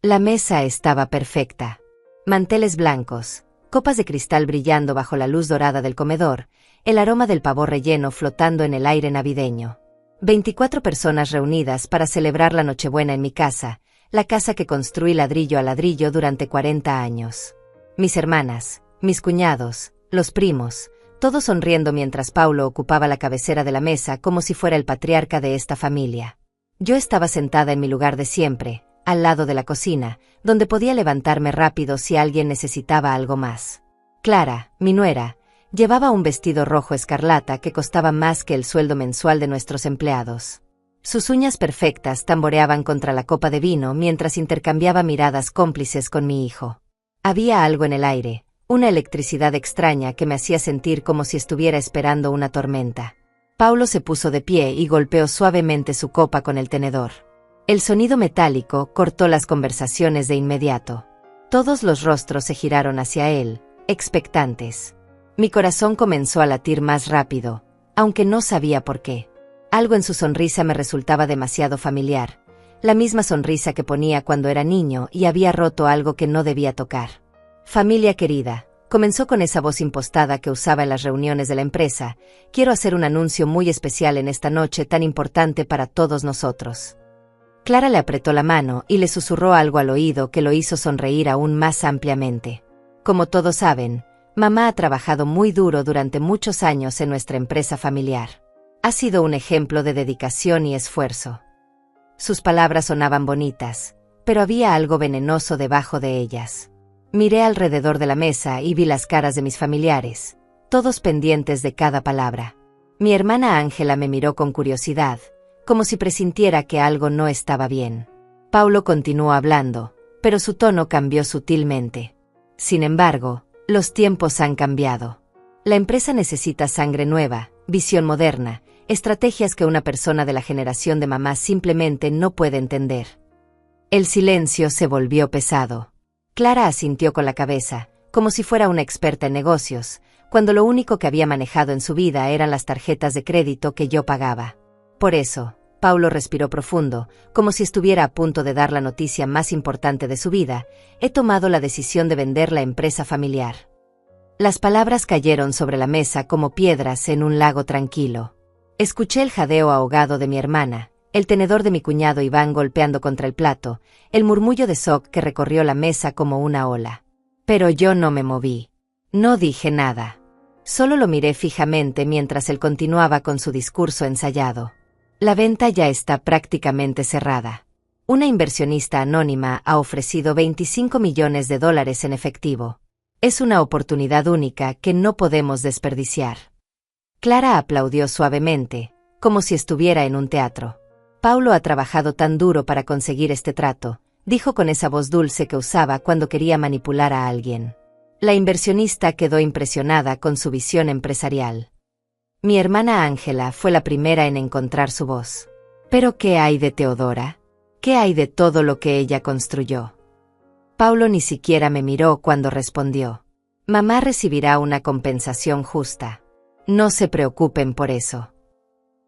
La mesa estaba perfecta. Manteles blancos, copas de cristal brillando bajo la luz dorada del comedor, el aroma del pavó relleno flotando en el aire navideño. 24 personas reunidas para celebrar la Nochebuena en mi casa, la casa que construí ladrillo a ladrillo durante 40 años. Mis hermanas, mis cuñados, los primos, todos sonriendo mientras Paulo ocupaba la cabecera de la mesa como si fuera el patriarca de esta familia. Yo estaba sentada en mi lugar de siempre, al lado de la cocina, donde podía levantarme rápido si alguien necesitaba algo más. Clara, mi nuera, llevaba un vestido rojo escarlata que costaba más que el sueldo mensual de nuestros empleados. Sus uñas perfectas tamboreaban contra la copa de vino mientras intercambiaba miradas cómplices con mi hijo. Había algo en el aire, una electricidad extraña que me hacía sentir como si estuviera esperando una tormenta. Paulo se puso de pie y golpeó suavemente su copa con el tenedor. El sonido metálico cortó las conversaciones de inmediato. Todos los rostros se giraron hacia él, expectantes. Mi corazón comenzó a latir más rápido, aunque no sabía por qué. Algo en su sonrisa me resultaba demasiado familiar, la misma sonrisa que ponía cuando era niño y había roto algo que no debía tocar. Familia querida, comenzó con esa voz impostada que usaba en las reuniones de la empresa, quiero hacer un anuncio muy especial en esta noche tan importante para todos nosotros. Clara le apretó la mano y le susurró algo al oído que lo hizo sonreír aún más ampliamente. Como todos saben, mamá ha trabajado muy duro durante muchos años en nuestra empresa familiar. Ha sido un ejemplo de dedicación y esfuerzo. Sus palabras sonaban bonitas, pero había algo venenoso debajo de ellas. Miré alrededor de la mesa y vi las caras de mis familiares, todos pendientes de cada palabra. Mi hermana Ángela me miró con curiosidad, como si presintiera que algo no estaba bien. Paulo continuó hablando, pero su tono cambió sutilmente. Sin embargo, los tiempos han cambiado. La empresa necesita sangre nueva, visión moderna, estrategias que una persona de la generación de mamá simplemente no puede entender. El silencio se volvió pesado. Clara asintió con la cabeza, como si fuera una experta en negocios, cuando lo único que había manejado en su vida eran las tarjetas de crédito que yo pagaba. Por eso, Paulo respiró profundo, como si estuviera a punto de dar la noticia más importante de su vida, he tomado la decisión de vender la empresa familiar. Las palabras cayeron sobre la mesa como piedras en un lago tranquilo. Escuché el jadeo ahogado de mi hermana, el tenedor de mi cuñado Iván golpeando contra el plato, el murmullo de Sok que recorrió la mesa como una ola. Pero yo no me moví. No dije nada. Solo lo miré fijamente mientras él continuaba con su discurso ensayado. La venta ya está prácticamente cerrada. Una inversionista anónima ha ofrecido $25 millones en efectivo. Es una oportunidad única que no podemos desperdiciar. Clara aplaudió suavemente, como si estuviera en un teatro. Paulo ha trabajado tan duro para conseguir este trato, dijo con esa voz dulce que usaba cuando quería manipular a alguien. La inversionista quedó impresionada con su visión empresarial. Mi hermana Ángela fue la primera en encontrar su voz. ¿Pero qué hay de Teodora? ¿Qué hay de todo lo que ella construyó? Paulo ni siquiera me miró cuando respondió. Mamá recibirá una compensación justa. No se preocupen por eso.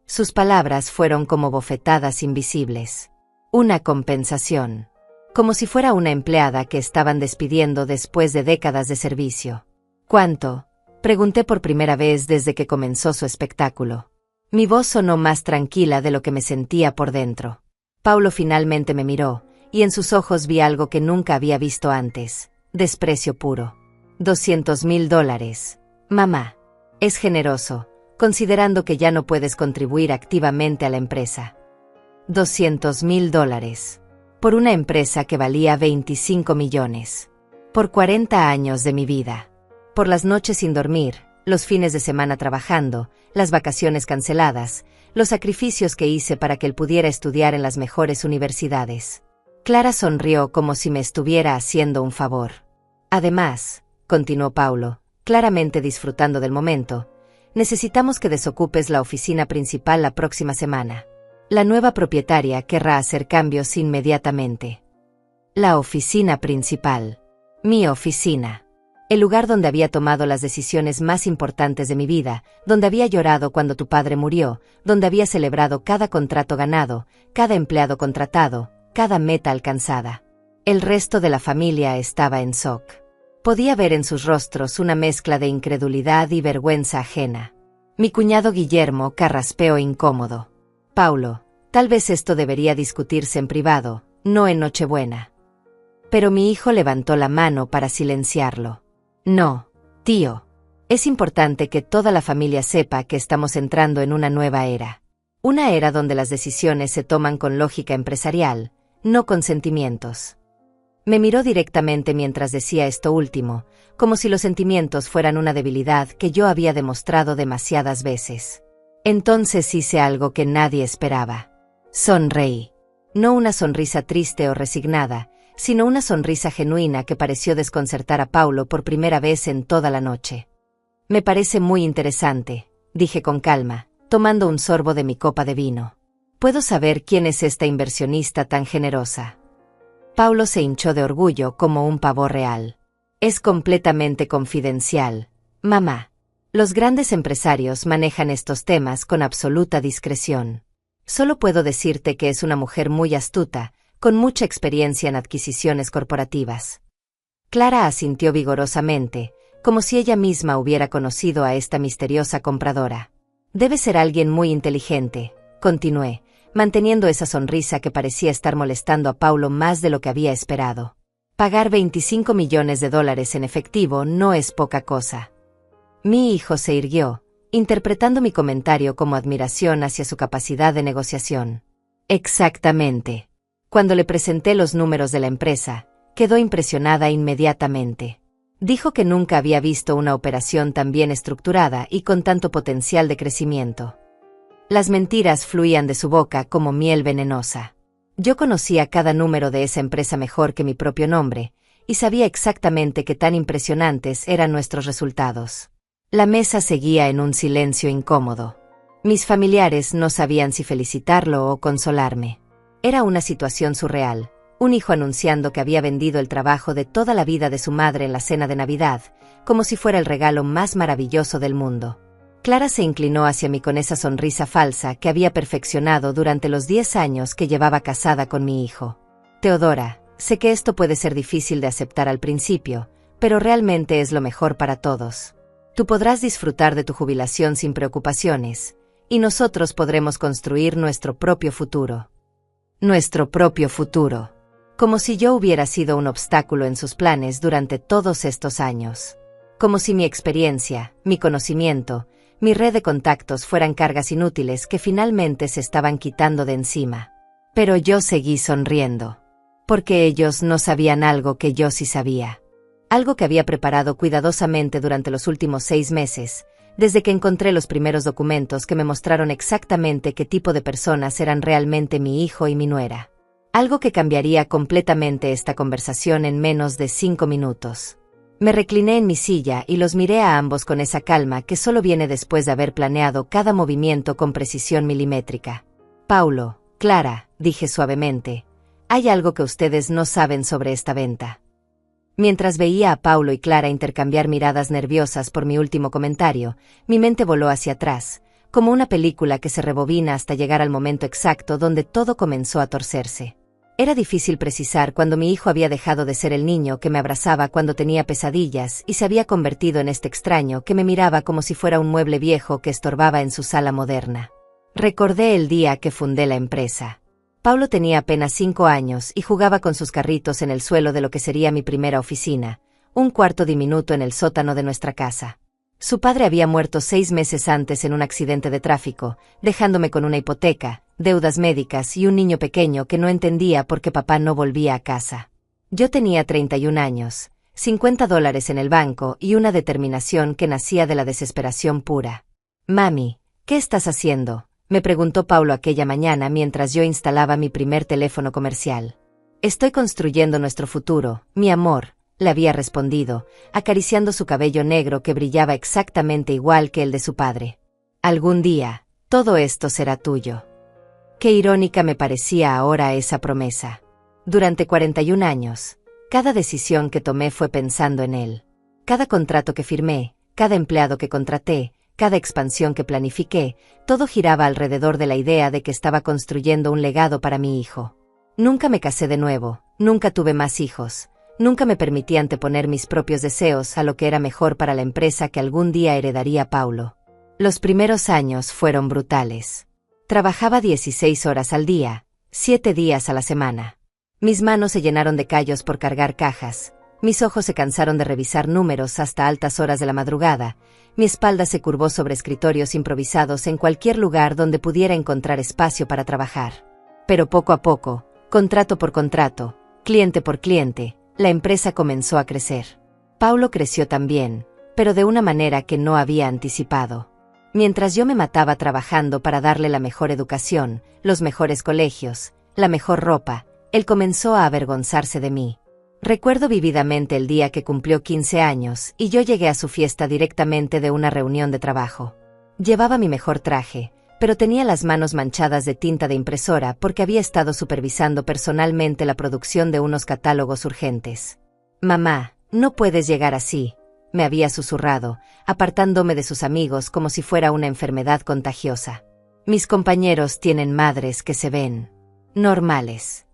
Sus palabras fueron como bofetadas invisibles. Una compensación. Como si fuera una empleada que estaban despidiendo después de décadas de servicio. ¿Cuánto? Pregunté por primera vez desde que comenzó su espectáculo. Mi voz sonó más tranquila de lo que me sentía por dentro. Paulo finalmente me miró, y en sus ojos vi algo que nunca había visto antes. Desprecio puro. $200,000. Mamá. Es generoso, considerando que ya no puedes contribuir activamente a la empresa. $200,000. Por una empresa que valía 25 millones. Por 40 años de mi vida. Por las noches sin dormir, los fines de semana trabajando, las vacaciones canceladas, los sacrificios que hice para que él pudiera estudiar en las mejores universidades. Clara sonrió como si me estuviera haciendo un favor. Además, continuó Paulo, claramente disfrutando del momento, necesitamos que desocupes la oficina principal la próxima semana. La nueva propietaria querrá hacer cambios inmediatamente. La oficina principal. Mi oficina. El lugar donde había tomado las decisiones más importantes de mi vida, donde había llorado cuando tu padre murió, donde había celebrado cada contrato ganado, cada empleado contratado, cada meta alcanzada. El resto de la familia estaba en shock. Podía ver en sus rostros una mezcla de incredulidad y vergüenza ajena. Mi cuñado Guillermo carraspeó incómodo. Paulo, tal vez esto debería discutirse en privado, no en Nochebuena. Pero mi hijo levantó la mano para silenciarlo. No, tío. Es importante que toda la familia sepa que estamos entrando en una nueva era. Una era donde las decisiones se toman con lógica empresarial, no con sentimientos. Me miró directamente mientras decía esto último, como si los sentimientos fueran una debilidad que yo había demostrado demasiadas veces. Entonces hice algo que nadie esperaba. Sonreí. No una sonrisa triste o resignada, sino una sonrisa genuina que pareció desconcertar a Paulo por primera vez en toda la noche. Me parece muy interesante, dije con calma, tomando un sorbo de mi copa de vino. ¿Puedo saber quién es esta inversionista tan generosa? Paulo se hinchó de orgullo como un pavo real. Es completamente confidencial, mamá. Los grandes empresarios manejan estos temas con absoluta discreción. Solo puedo decirte que es una mujer muy astuta, con mucha experiencia en adquisiciones corporativas. Clara asintió vigorosamente, como si ella misma hubiera conocido a esta misteriosa compradora. Debe ser alguien muy inteligente, continué, manteniendo esa sonrisa que parecía estar molestando a Paulo más de lo que había esperado. Pagar $25 millones en efectivo no es poca cosa. Mi hijo se irguió, interpretando mi comentario como admiración hacia su capacidad de negociación. Exactamente. Cuando le presenté los números de la empresa, quedó impresionada inmediatamente. Dijo que nunca había visto una operación tan bien estructurada y con tanto potencial de crecimiento. Las mentiras fluían de su boca como miel venenosa. Yo conocía cada número de esa empresa mejor que mi propio nombre, y sabía exactamente qué tan impresionantes eran nuestros resultados. La mesa seguía en un silencio incómodo. Mis familiares no sabían si felicitarlo o consolarme. Era una situación surreal, un hijo anunciando que había vendido el trabajo de toda la vida de su madre en la cena de Navidad, como si fuera el regalo más maravilloso del mundo. Clara se inclinó hacia mí con esa sonrisa falsa que había perfeccionado durante los 10 años que llevaba casada con mi hijo. Teodora, sé que esto puede ser difícil de aceptar al principio, pero realmente es lo mejor para todos. Tú podrás disfrutar de tu jubilación sin preocupaciones, y nosotros podremos construir nuestro propio futuro. Nuestro propio futuro. Como si yo hubiera sido un obstáculo en sus planes durante todos estos años. Como si mi experiencia, mi conocimiento, mi red de contactos fueran cargas inútiles que finalmente se estaban quitando de encima. Pero yo seguí sonriendo. Porque ellos no sabían algo que yo sí sabía. Algo que había preparado cuidadosamente durante los últimos 6 meses, desde que encontré los primeros documentos que me mostraron exactamente qué tipo de personas eran realmente mi hijo y mi nuera. Algo que cambiaría completamente esta conversación en menos de 5 minutos. Me recliné en mi silla y los miré a ambos con esa calma que solo viene después de haber planeado cada movimiento con precisión milimétrica. Paulo, Clara, dije suavemente, hay algo que ustedes no saben sobre esta venta. Mientras veía a Paulo y Clara intercambiar miradas nerviosas por mi último comentario, mi mente voló hacia atrás, como una película que se rebobina hasta llegar al momento exacto donde todo comenzó a torcerse. Era difícil precisar cuándo mi hijo había dejado de ser el niño que me abrazaba cuando tenía pesadillas y se había convertido en este extraño que me miraba como si fuera un mueble viejo que estorbaba en su sala moderna. Recordé el día que fundé la empresa. Paulo tenía apenas 5 años y jugaba con sus carritos en el suelo de lo que sería mi primera oficina, un cuarto diminuto en el sótano de nuestra casa. Su padre había muerto 6 meses antes en un accidente de tráfico, dejándome con una hipoteca, deudas médicas y un niño pequeño que no entendía por qué papá no volvía a casa. Yo tenía 31 años, $50 en el banco y una determinación que nacía de la desesperación pura. Mami, ¿qué estás haciendo?, me preguntó Paulo aquella mañana mientras yo instalaba mi primer teléfono comercial. Estoy construyendo nuestro futuro, mi amor, le había respondido, acariciando su cabello negro que brillaba exactamente igual que el de su padre. Algún día, todo esto será tuyo. Qué irónica me parecía ahora esa promesa. Durante 41 años, cada decisión que tomé fue pensando en él. Cada contrato que firmé, cada empleado que contraté, cada expansión que planifiqué, todo giraba alrededor de la idea de que estaba construyendo un legado para mi hijo. Nunca me casé de nuevo, nunca tuve más hijos, nunca me permití anteponer mis propios deseos a lo que era mejor para la empresa que algún día heredaría Paulo. Los primeros años fueron brutales. Trabajaba 16 horas al día, 7 días a la semana. Mis manos se llenaron de callos por cargar cajas, mis ojos se cansaron de revisar números hasta altas horas de la madrugada, mi espalda se curvó sobre escritorios improvisados en cualquier lugar donde pudiera encontrar espacio para trabajar. Pero poco a poco, contrato por contrato, cliente por cliente, la empresa comenzó a crecer. Paulo creció también, pero de una manera que no había anticipado. Mientras yo me mataba trabajando para darle la mejor educación, los mejores colegios, la mejor ropa, él comenzó a avergonzarse de mí. Recuerdo vívidamente el día que cumplió 15 años y yo llegué a su fiesta directamente de una reunión de trabajo. Llevaba mi mejor traje, pero tenía las manos manchadas de tinta de impresora porque había estado supervisando personalmente la producción de unos catálogos urgentes. «Mamá, no puedes llegar así», me había susurrado, apartándome de sus amigos como si fuera una enfermedad contagiosa. «Mis compañeros tienen madres que se ven normales».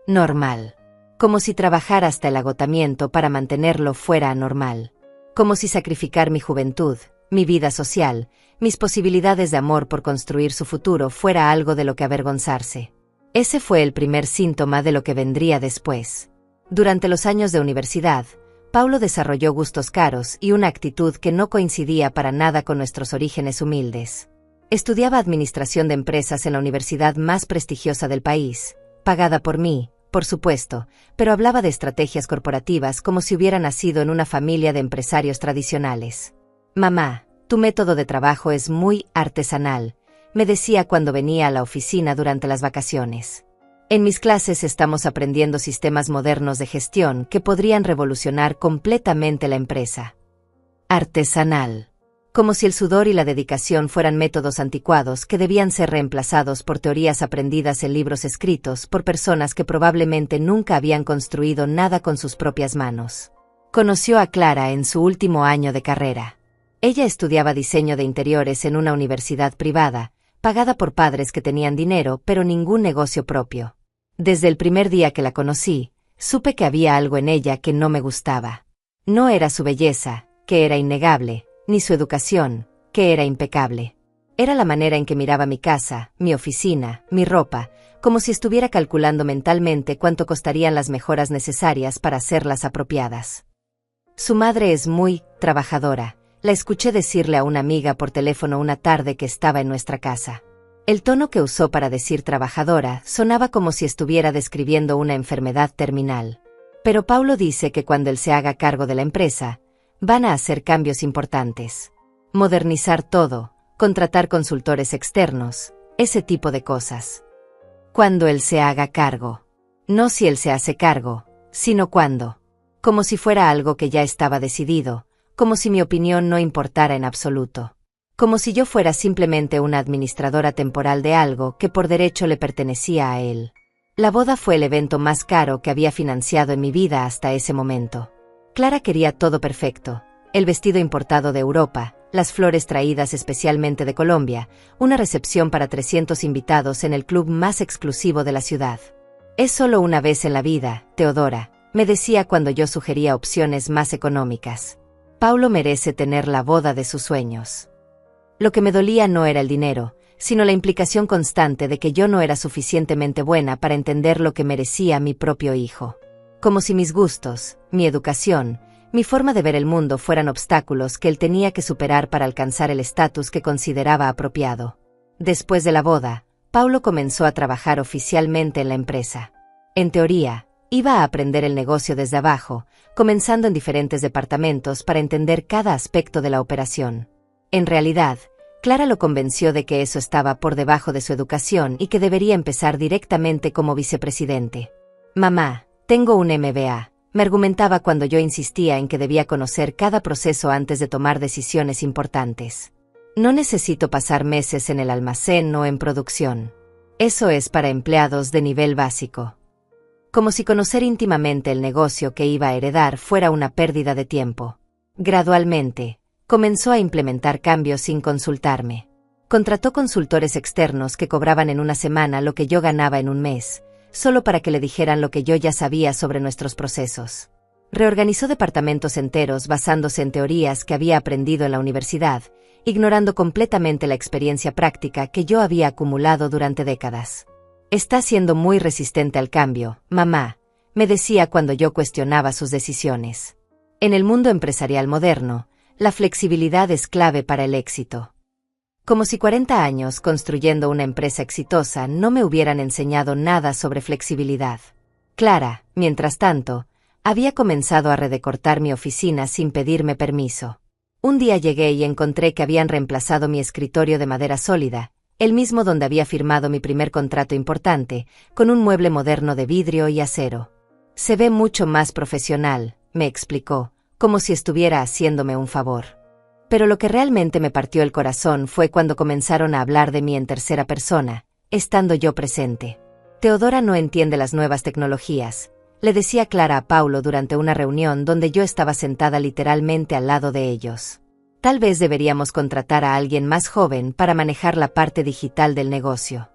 Normal. Como si trabajar hasta el agotamiento para mantenerlo fuera anormal. Como si sacrificar mi juventud, mi vida social, mis posibilidades de amor por construir su futuro fuera algo de lo que avergonzarse. Ese fue el primer síntoma de lo que vendría después. Durante los años de universidad, Paulo desarrolló gustos caros y una actitud que no coincidía para nada con nuestros orígenes humildes. Estudiaba administración de empresas en la universidad más prestigiosa del país, pagada por mí, por supuesto, pero hablaba de estrategias corporativas como si hubiera nacido en una familia de empresarios tradicionales. «Mamá, tu método de trabajo es muy artesanal», me decía cuando venía a la oficina durante las vacaciones. «En mis clases estamos aprendiendo sistemas modernos de gestión que podrían revolucionar completamente la empresa». Artesanal. Como si el sudor y la dedicación fueran métodos anticuados que debían ser reemplazados por teorías aprendidas en libros escritos por personas que probablemente nunca habían construido nada con sus propias manos. Conoció a Clara en su último año de carrera. Ella estudiaba diseño de interiores en una universidad privada, pagada por padres que tenían dinero pero ningún negocio propio. Desde el primer día que la conocí, supe que había algo en ella que no me gustaba. No era su belleza, que era innegable, ni su educación, que era impecable. Era la manera en que miraba mi casa, mi oficina, mi ropa, como si estuviera calculando mentalmente cuánto costarían las mejoras necesarias para hacerlas apropiadas. Su madre es muy trabajadora, la escuché decirle a una amiga por teléfono una tarde que estaba en nuestra casa. El tono que usó para decir trabajadora sonaba como si estuviera describiendo una enfermedad terminal. Pero Paulo dice que cuando él se haga cargo de la empresa, van a hacer cambios importantes. Modernizar todo, contratar consultores externos, ese tipo de cosas. Cuando él se haga cargo. No si él se hace cargo, sino cuándo. Como si fuera algo que ya estaba decidido, como si mi opinión no importara en absoluto. Como si yo fuera simplemente una administradora temporal de algo que por derecho le pertenecía a él. La boda fue el evento más caro que había financiado en mi vida hasta ese momento. Clara quería todo perfecto, el vestido importado de Europa, las flores traídas especialmente de Colombia, una recepción para 300 invitados en el club más exclusivo de la ciudad. «Es solo una vez en la vida, Teodora», me decía cuando yo sugería opciones más económicas. Paulo merece tener la boda de sus sueños. Lo que me dolía no era el dinero, sino la implicación constante de que yo no era suficientemente buena para entender lo que merecía mi propio hijo. Como si mis gustos, mi educación, mi forma de ver el mundo fueran obstáculos que él tenía que superar para alcanzar el estatus que consideraba apropiado. Después de la boda, Paulo comenzó a trabajar oficialmente en la empresa. En teoría, iba a aprender el negocio desde abajo, comenzando en diferentes departamentos para entender cada aspecto de la operación. En realidad, Clara lo convenció de que eso estaba por debajo de su educación y que debería empezar directamente como vicepresidente. «Mamá, tengo un MBA», me argumentaba cuando yo insistía en que debía conocer cada proceso antes de tomar decisiones importantes. «No necesito pasar meses en el almacén o en producción. Eso es para empleados de nivel básico». Como si conocer íntimamente el negocio que iba a heredar fuera una pérdida de tiempo. Gradualmente, comenzó a implementar cambios sin consultarme. Contrató consultores externos que cobraban en una semana lo que yo ganaba en un mes. solo para que le dijeran lo que yo ya sabía sobre nuestros procesos. Reorganizó departamentos enteros basándose en teorías que había aprendido en la universidad, ignorando completamente la experiencia práctica que yo había acumulado durante décadas. «Está siendo muy resistente al cambio, mamá», me decía cuando yo cuestionaba sus decisiones. En el mundo empresarial moderno, la flexibilidad es clave para el éxito. Como si 40 años construyendo una empresa exitosa no me hubieran enseñado nada sobre flexibilidad. Clara, mientras tanto, había comenzado a redecortar mi oficina sin pedirme permiso. Un día llegué y encontré que habían reemplazado mi escritorio de madera sólida, el mismo donde había firmado mi primer contrato importante, con un mueble moderno de vidrio y acero. «Se ve mucho más profesional», me explicó, como si estuviera haciéndome un favor. Pero lo que realmente me partió el corazón fue cuando comenzaron a hablar de mí en tercera persona, estando yo presente. «Teodora no entiende las nuevas tecnologías», le decía Clara a Paulo durante una reunión donde yo estaba sentada literalmente al lado de ellos. «Tal vez deberíamos contratar a alguien más joven para manejar la parte digital del negocio».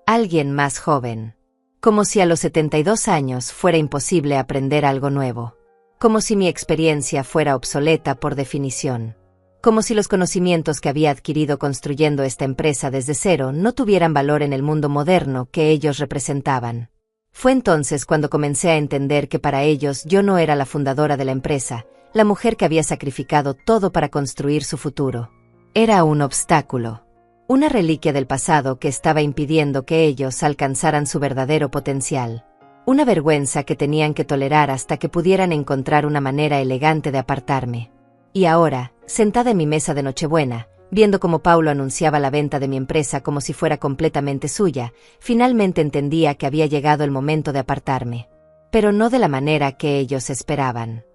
Alguien más joven. Como si a los 72 años fuera imposible aprender algo nuevo. Como si mi experiencia fuera obsoleta por definición. Como si los conocimientos que había adquirido construyendo esta empresa desde cero no tuvieran valor en el mundo moderno que ellos representaban. Fue entonces cuando comencé a entender que para ellos yo no era la fundadora de la empresa, la mujer que había sacrificado todo para construir su futuro. Era un obstáculo. Una reliquia del pasado que estaba impidiendo que ellos alcanzaran su verdadero potencial. Una vergüenza que tenían que tolerar hasta que pudieran encontrar una manera elegante de apartarme. Y ahora, sentada en mi mesa de Nochebuena, viendo cómo Paulo anunciaba la venta de mi empresa como si fuera completamente suya, finalmente entendía que había llegado el momento de apartarme. Pero no de la manera que ellos esperaban.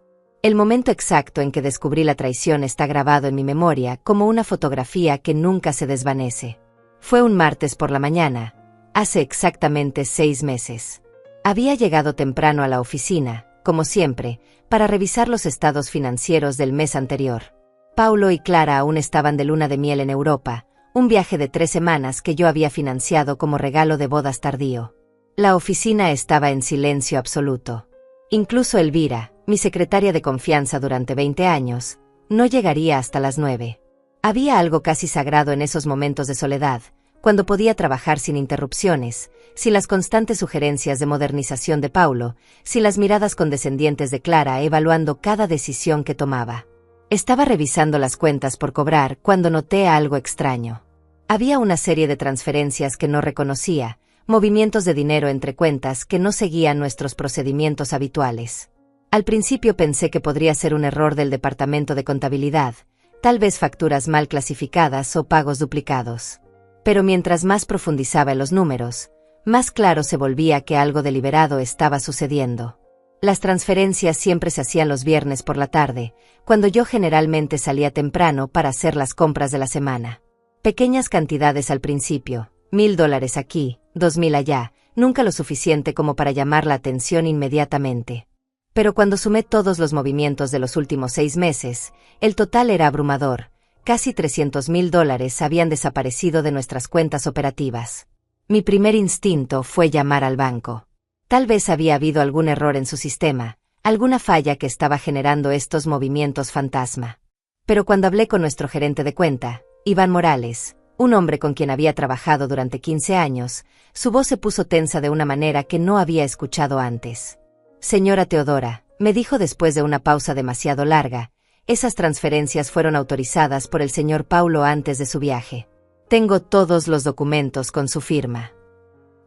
El momento exacto en que descubrí la traición está grabado en mi memoria como una fotografía que nunca se desvanece. Fue un martes por la mañana, hace exactamente 6 meses. Había llegado temprano a la oficina, como siempre, para revisar los estados financieros del mes anterior. Paulo y Clara aún estaban de luna de miel en Europa, un viaje de 3 semanas que yo había financiado como regalo de bodas tardío. La oficina estaba en silencio absoluto. Incluso Elvira, mi secretaria de confianza durante 20 años, no llegaría hasta las 9. Había algo casi sagrado en esos momentos de soledad, cuando podía trabajar sin interrupciones, sin las constantes sugerencias de modernización de Paulo, sin las miradas condescendientes de Clara evaluando cada decisión que tomaba. Estaba revisando las cuentas por cobrar cuando noté algo extraño. Había una serie de transferencias que no reconocía, movimientos de dinero entre cuentas que no seguían nuestros procedimientos habituales. Al principio pensé que podría ser un error del departamento de contabilidad, tal vez facturas mal clasificadas o pagos duplicados. Pero mientras más profundizaba en los números, más claro se volvía que algo deliberado estaba sucediendo. Las transferencias siempre se hacían los viernes por la tarde, cuando yo generalmente salía temprano para hacer las compras de la semana. Pequeñas cantidades al principio, $1,000 aquí, 2,000 allá, nunca lo suficiente como para llamar la atención inmediatamente. Pero cuando sumé todos los movimientos de los últimos 6 meses, el total era abrumador. Casi $300,000 habían desaparecido de nuestras cuentas operativas. Mi primer instinto fue llamar al banco. Tal vez había habido algún error en su sistema, alguna falla que estaba generando estos movimientos fantasma. Pero cuando hablé con nuestro gerente de cuenta, Iván Morales, un hombre con quien había trabajado durante 15 años, su voz se puso tensa de una manera que no había escuchado antes. «Señora Teodora», me dijo después de una pausa demasiado larga, «esas transferencias fueron autorizadas por el señor Paulo antes de su viaje. Tengo todos los documentos con su firma».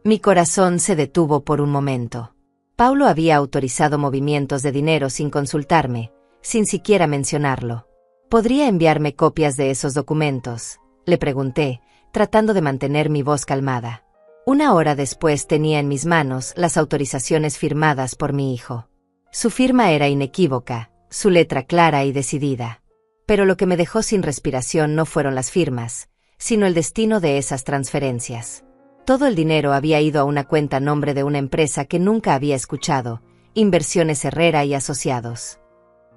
Mi corazón se detuvo por un momento. Paulo había autorizado movimientos de dinero sin consultarme, sin siquiera mencionarlo. «¿Podría enviarme copias de esos documentos?», le pregunté, tratando de mantener mi voz calmada. 1 hora después tenía en mis manos las autorizaciones firmadas por mi hijo. Su firma era inequívoca, su letra clara y decidida. Pero lo que me dejó sin respiración no fueron las firmas, sino el destino de esas transferencias. Todo el dinero había ido a una cuenta a nombre de una empresa que nunca había escuchado, Inversiones Herrera y Asociados.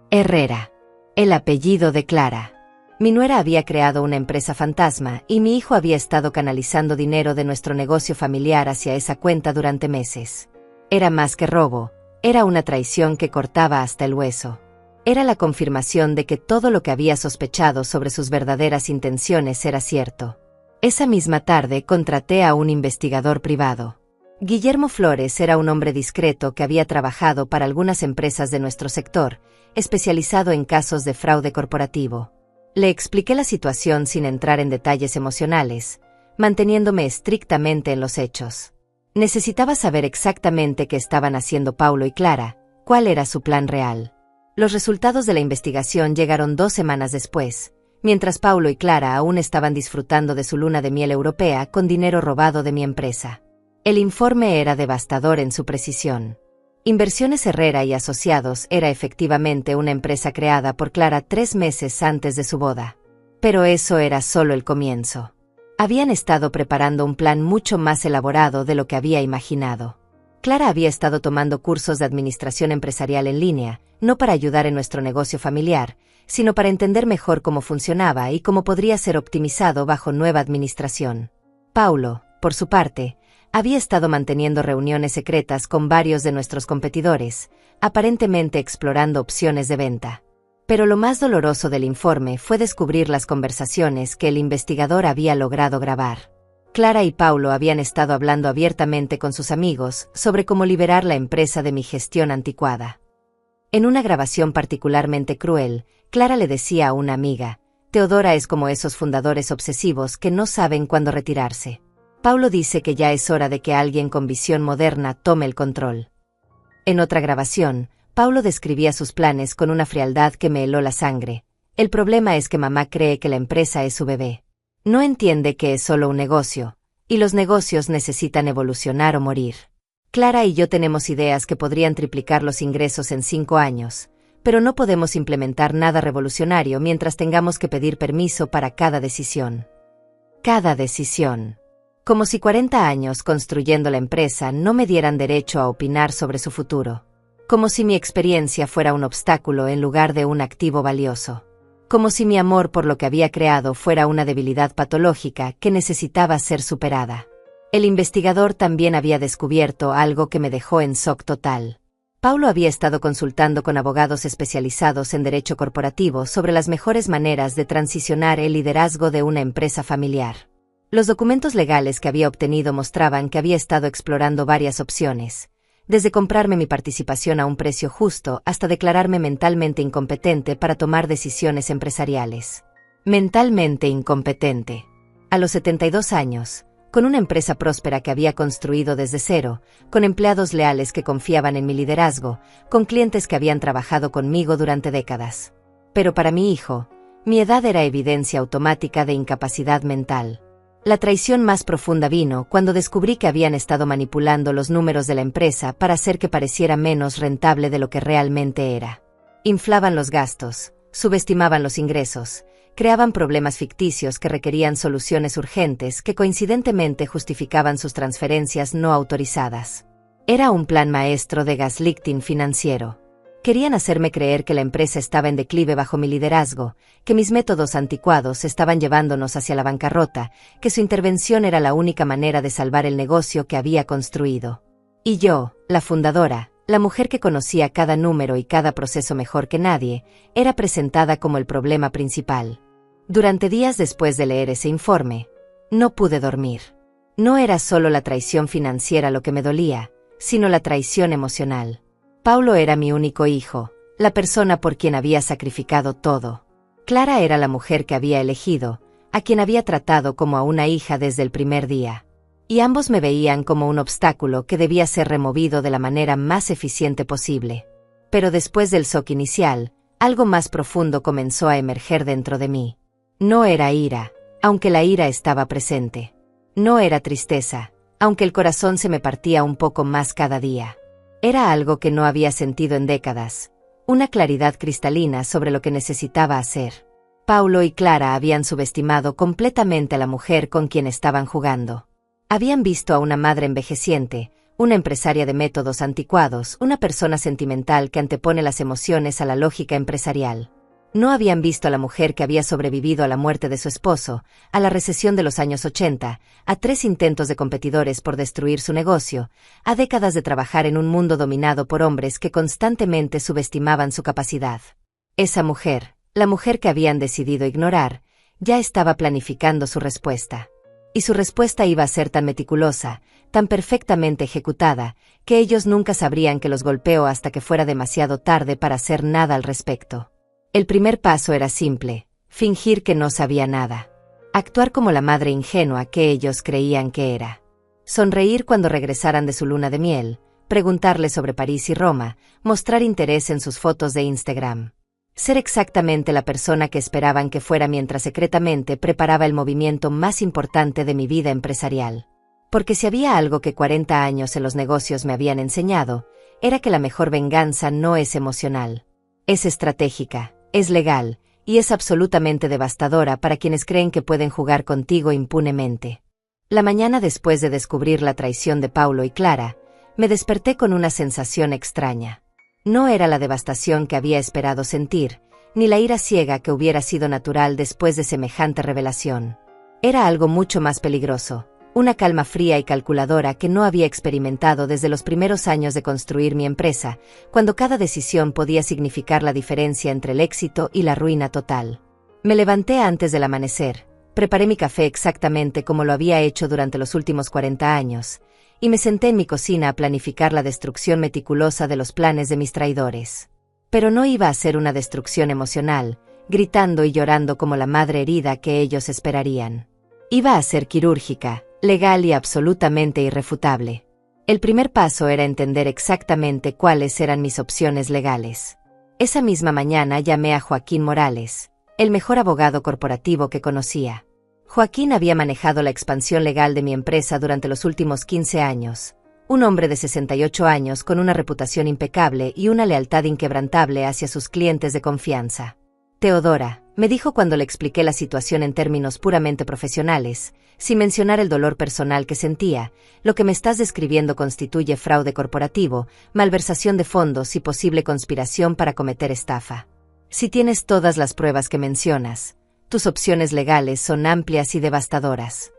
Herrera. El apellido de Clara. Mi nuera había creado una empresa fantasma y mi hijo había estado canalizando dinero de nuestro negocio familiar hacia esa cuenta durante meses. Era más que robo, era una traición que cortaba hasta el hueso. Era la confirmación de que todo lo que había sospechado sobre sus verdaderas intenciones era cierto. Esa misma tarde contraté a un investigador privado. Guillermo Flores era un hombre discreto que había trabajado para algunas empresas de nuestro sector, especializado en casos de fraude corporativo. Le expliqué la situación sin entrar en detalles emocionales, manteniéndome estrictamente en los hechos. Necesitaba saber exactamente qué estaban haciendo Paulo y Clara, cuál era su plan real. Los resultados de la investigación llegaron 2 semanas después, mientras Paulo y Clara aún estaban disfrutando de su luna de miel europea con dinero robado de mi empresa. El informe era devastador en su precisión. Inversiones Herrera y Asociados era efectivamente una empresa creada por Clara 3 meses antes de su boda. Pero eso era solo el comienzo. Habían estado preparando un plan mucho más elaborado de lo que había imaginado. Clara había estado tomando cursos de administración empresarial en línea, no para ayudar en nuestro negocio familiar, sino para entender mejor cómo funcionaba y cómo podría ser optimizado bajo nueva administración. Paulo, por su parte, había estado manteniendo reuniones secretas con varios de nuestros competidores, aparentemente explorando opciones de venta. Pero lo más doloroso del informe fue descubrir las conversaciones que el investigador había logrado grabar. Clara y Paulo habían estado hablando abiertamente con sus amigos sobre cómo liberar la empresa de mi gestión anticuada. En una grabación particularmente cruel, Clara le decía a una amiga: Teodora es como esos fundadores obsesivos que no saben cuándo retirarse. Paulo dice que ya es hora de que alguien con visión moderna tome el control. En otra grabación, Paulo describía sus planes con una frialdad que me heló la sangre. El problema es que mamá cree que la empresa es su bebé. No entiende que es solo un negocio, y los negocios necesitan evolucionar o morir. Clara y yo tenemos ideas que podrían triplicar los ingresos en 5 años, pero no podemos implementar nada revolucionario mientras tengamos que pedir permiso para cada decisión. Cada decisión. Como si 40 años construyendo la empresa no me dieran derecho a opinar sobre su futuro. Como si mi experiencia fuera un obstáculo en lugar de un activo valioso. Como si mi amor por lo que había creado fuera una debilidad patológica que necesitaba ser superada. El investigador también había descubierto algo que me dejó en shock total. Paulo había estado consultando con abogados especializados en derecho corporativo sobre las mejores maneras de transicionar el liderazgo de una empresa familiar. Los documentos legales que había obtenido mostraban que había estado explorando varias opciones, desde comprarme mi participación a un precio justo hasta declararme mentalmente incompetente para tomar decisiones empresariales. Mentalmente incompetente. A los 72 años, con una empresa próspera que había construido desde cero, con empleados leales que confiaban en mi liderazgo, con clientes que habían trabajado conmigo durante décadas. Pero para mi hijo, mi edad era evidencia automática de incapacidad mental. La traición más profunda vino cuando descubrí que habían estado manipulando los números de la empresa para hacer que pareciera menos rentable de lo que realmente era. Inflaban los gastos, subestimaban los ingresos, creaban problemas ficticios que requerían soluciones urgentes que coincidentemente justificaban sus transferencias no autorizadas. Era un plan maestro de gaslighting financiero. Querían hacerme creer que la empresa estaba en declive bajo mi liderazgo, que mis métodos anticuados estaban llevándonos hacia la bancarrota, que su intervención era la única manera de salvar el negocio que había construido. Y yo, la fundadora, la mujer que conocía cada número y cada proceso mejor que nadie, era presentada como el problema principal. Durante días después de leer ese informe, no pude dormir. No era solo la traición financiera lo que me dolía, sino la traición emocional. Paulo era mi único hijo, la persona por quien había sacrificado todo. Clara era la mujer que había elegido, a quien había tratado como a una hija desde el primer día. Y ambos me veían como un obstáculo que debía ser removido de la manera más eficiente posible. Pero después del shock inicial, algo más profundo comenzó a emerger dentro de mí. No era ira, aunque la ira estaba presente. No era tristeza, aunque el corazón se me partía un poco más cada día. Era algo que no había sentido en décadas, una claridad cristalina sobre lo que necesitaba hacer. Paulo y Clara habían subestimado completamente a la mujer con quien estaban jugando. Habían visto a una madre envejeciente, una empresaria de métodos anticuados, una persona sentimental que antepone las emociones a la lógica empresarial. No habían visto a la mujer que había sobrevivido a la muerte de su esposo, a la recesión de los años 80, a 3 intentos de competidores por destruir su negocio, a décadas de trabajar en un mundo dominado por hombres que constantemente subestimaban su capacidad. Esa mujer, la mujer que habían decidido ignorar, ya estaba planificando su respuesta. Y su respuesta iba a ser tan meticulosa, tan perfectamente ejecutada, que ellos nunca sabrían que los golpeó hasta que fuera demasiado tarde para hacer nada al respecto. El primer paso era simple: fingir que no sabía nada. Actuar como la madre ingenua que ellos creían que era. Sonreír cuando regresaran de su luna de miel, preguntarle sobre París y Roma, mostrar interés en sus fotos de Instagram. Ser exactamente la persona que esperaban que fuera mientras secretamente preparaba el movimiento más importante de mi vida empresarial. Porque si había algo que 40 años en los negocios me habían enseñado, era que la mejor venganza no es emocional. Es estratégica, es legal, y es absolutamente devastadora para quienes creen que pueden jugar contigo impunemente. La mañana después de descubrir la traición de Paulo y Clara, me desperté con una sensación extraña. No era la devastación que había esperado sentir, ni la ira ciega que hubiera sido natural después de semejante revelación. Era algo mucho más peligroso, una calma fría y calculadora que no había experimentado desde los primeros años de construir mi empresa, cuando cada decisión podía significar la diferencia entre el éxito y la ruina total. Me levanté antes del amanecer, preparé mi café exactamente como lo había hecho durante los últimos 40 años, y me senté en mi cocina a planificar la destrucción meticulosa de los planes de mis traidores. Pero no iba a ser una destrucción emocional, gritando y llorando como la madre herida que ellos esperarían. Iba a ser quirúrgica, legal y absolutamente irrefutable. El primer paso era entender exactamente cuáles eran mis opciones legales. Esa misma mañana llamé a Joaquín Morales, el mejor abogado corporativo que conocía. Joaquín había manejado la expansión legal de mi empresa durante los últimos 15 años, un hombre de 68 años con una reputación impecable y una lealtad inquebrantable hacia sus clientes de confianza. Teodora, me dijo cuando le expliqué la situación en términos puramente profesionales, sin mencionar el dolor personal que sentía, lo que me estás describiendo constituye fraude corporativo, malversación de fondos y posible conspiración para cometer estafa. Si tienes todas las pruebas que mencionas, tus opciones legales son amplias y devastadoras.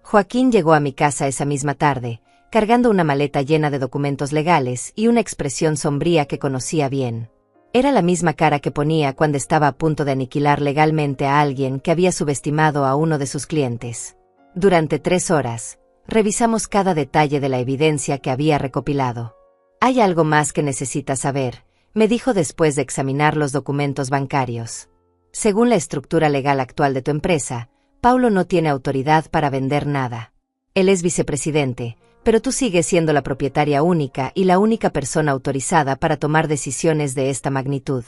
Joaquín llegó a mi casa esa misma tarde, cargando una maleta llena de documentos legales y una expresión sombría que conocía bien. Era la misma cara que ponía cuando estaba a punto de aniquilar legalmente a alguien que había subestimado a uno de sus clientes. Durante 3 horas, revisamos cada detalle de la evidencia que había recopilado. «Hay algo más que necesitas saber», me dijo después de examinar los documentos bancarios. Según la estructura legal actual de tu empresa, Paulo no tiene autoridad para vender nada. Él es vicepresidente, pero tú sigues siendo la propietaria única y la única persona autorizada para tomar decisiones de esta magnitud.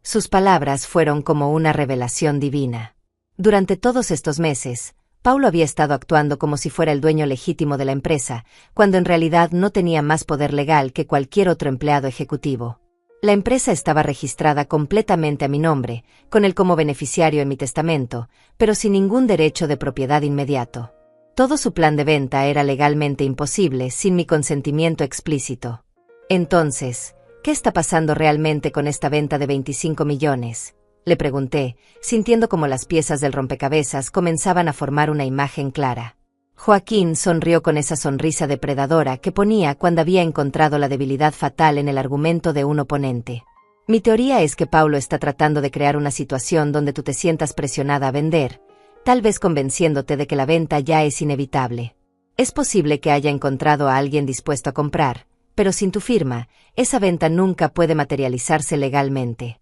Sus palabras fueron como una revelación divina. Durante todos estos meses, Paulo había estado actuando como si fuera el dueño legítimo de la empresa, cuando en realidad no tenía más poder legal que cualquier otro empleado ejecutivo. La empresa estaba registrada completamente a mi nombre, con él como beneficiario en mi testamento, pero sin ningún derecho de propiedad inmediato. Todo su plan de venta era legalmente imposible sin mi consentimiento explícito. Entonces, ¿qué está pasando realmente con esta venta de 25 millones? Le pregunté, sintiendo como las piezas del rompecabezas comenzaban a formar una imagen clara. Joaquín sonrió con esa sonrisa depredadora que ponía cuando había encontrado la debilidad fatal en el argumento de un oponente. Mi teoría es que Paulo está tratando de crear una situación donde tú te sientas presionada a vender, tal vez convenciéndote de que la venta ya es inevitable. Es posible que haya encontrado a alguien dispuesto a comprar, pero sin tu firma, esa venta nunca puede materializarse legalmente.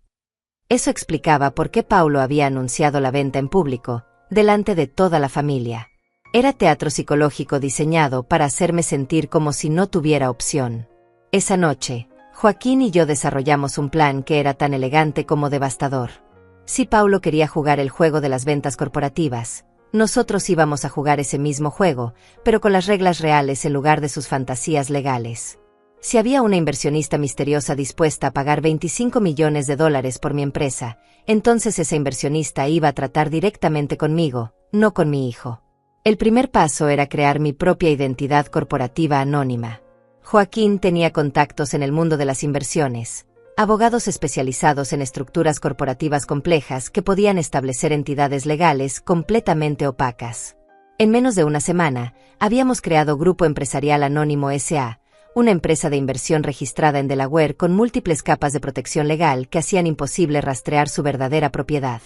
Eso explicaba por qué Paulo había anunciado la venta en público, delante de toda la familia. Era teatro psicológico diseñado para hacerme sentir como si no tuviera opción. Esa noche, Joaquín y yo desarrollamos un plan que era tan elegante como devastador. Si Paulo quería jugar el juego de las ventas corporativas, nosotros íbamos a jugar ese mismo juego, pero con las reglas reales en lugar de sus fantasías legales. Si había una inversionista misteriosa dispuesta a pagar $25 millones por mi empresa, entonces esa inversionista iba a tratar directamente conmigo, no con mi hijo. El primer paso era crear mi propia identidad corporativa anónima. Joaquín tenía contactos en el mundo de las inversiones, abogados especializados en estructuras corporativas complejas que podían establecer entidades legales completamente opacas. En menos de una semana, habíamos creado Grupo Empresarial Anónimo S.A., una empresa de inversión registrada en Delaware con múltiples capas de protección legal que hacían imposible rastrear su verdadera propiedad.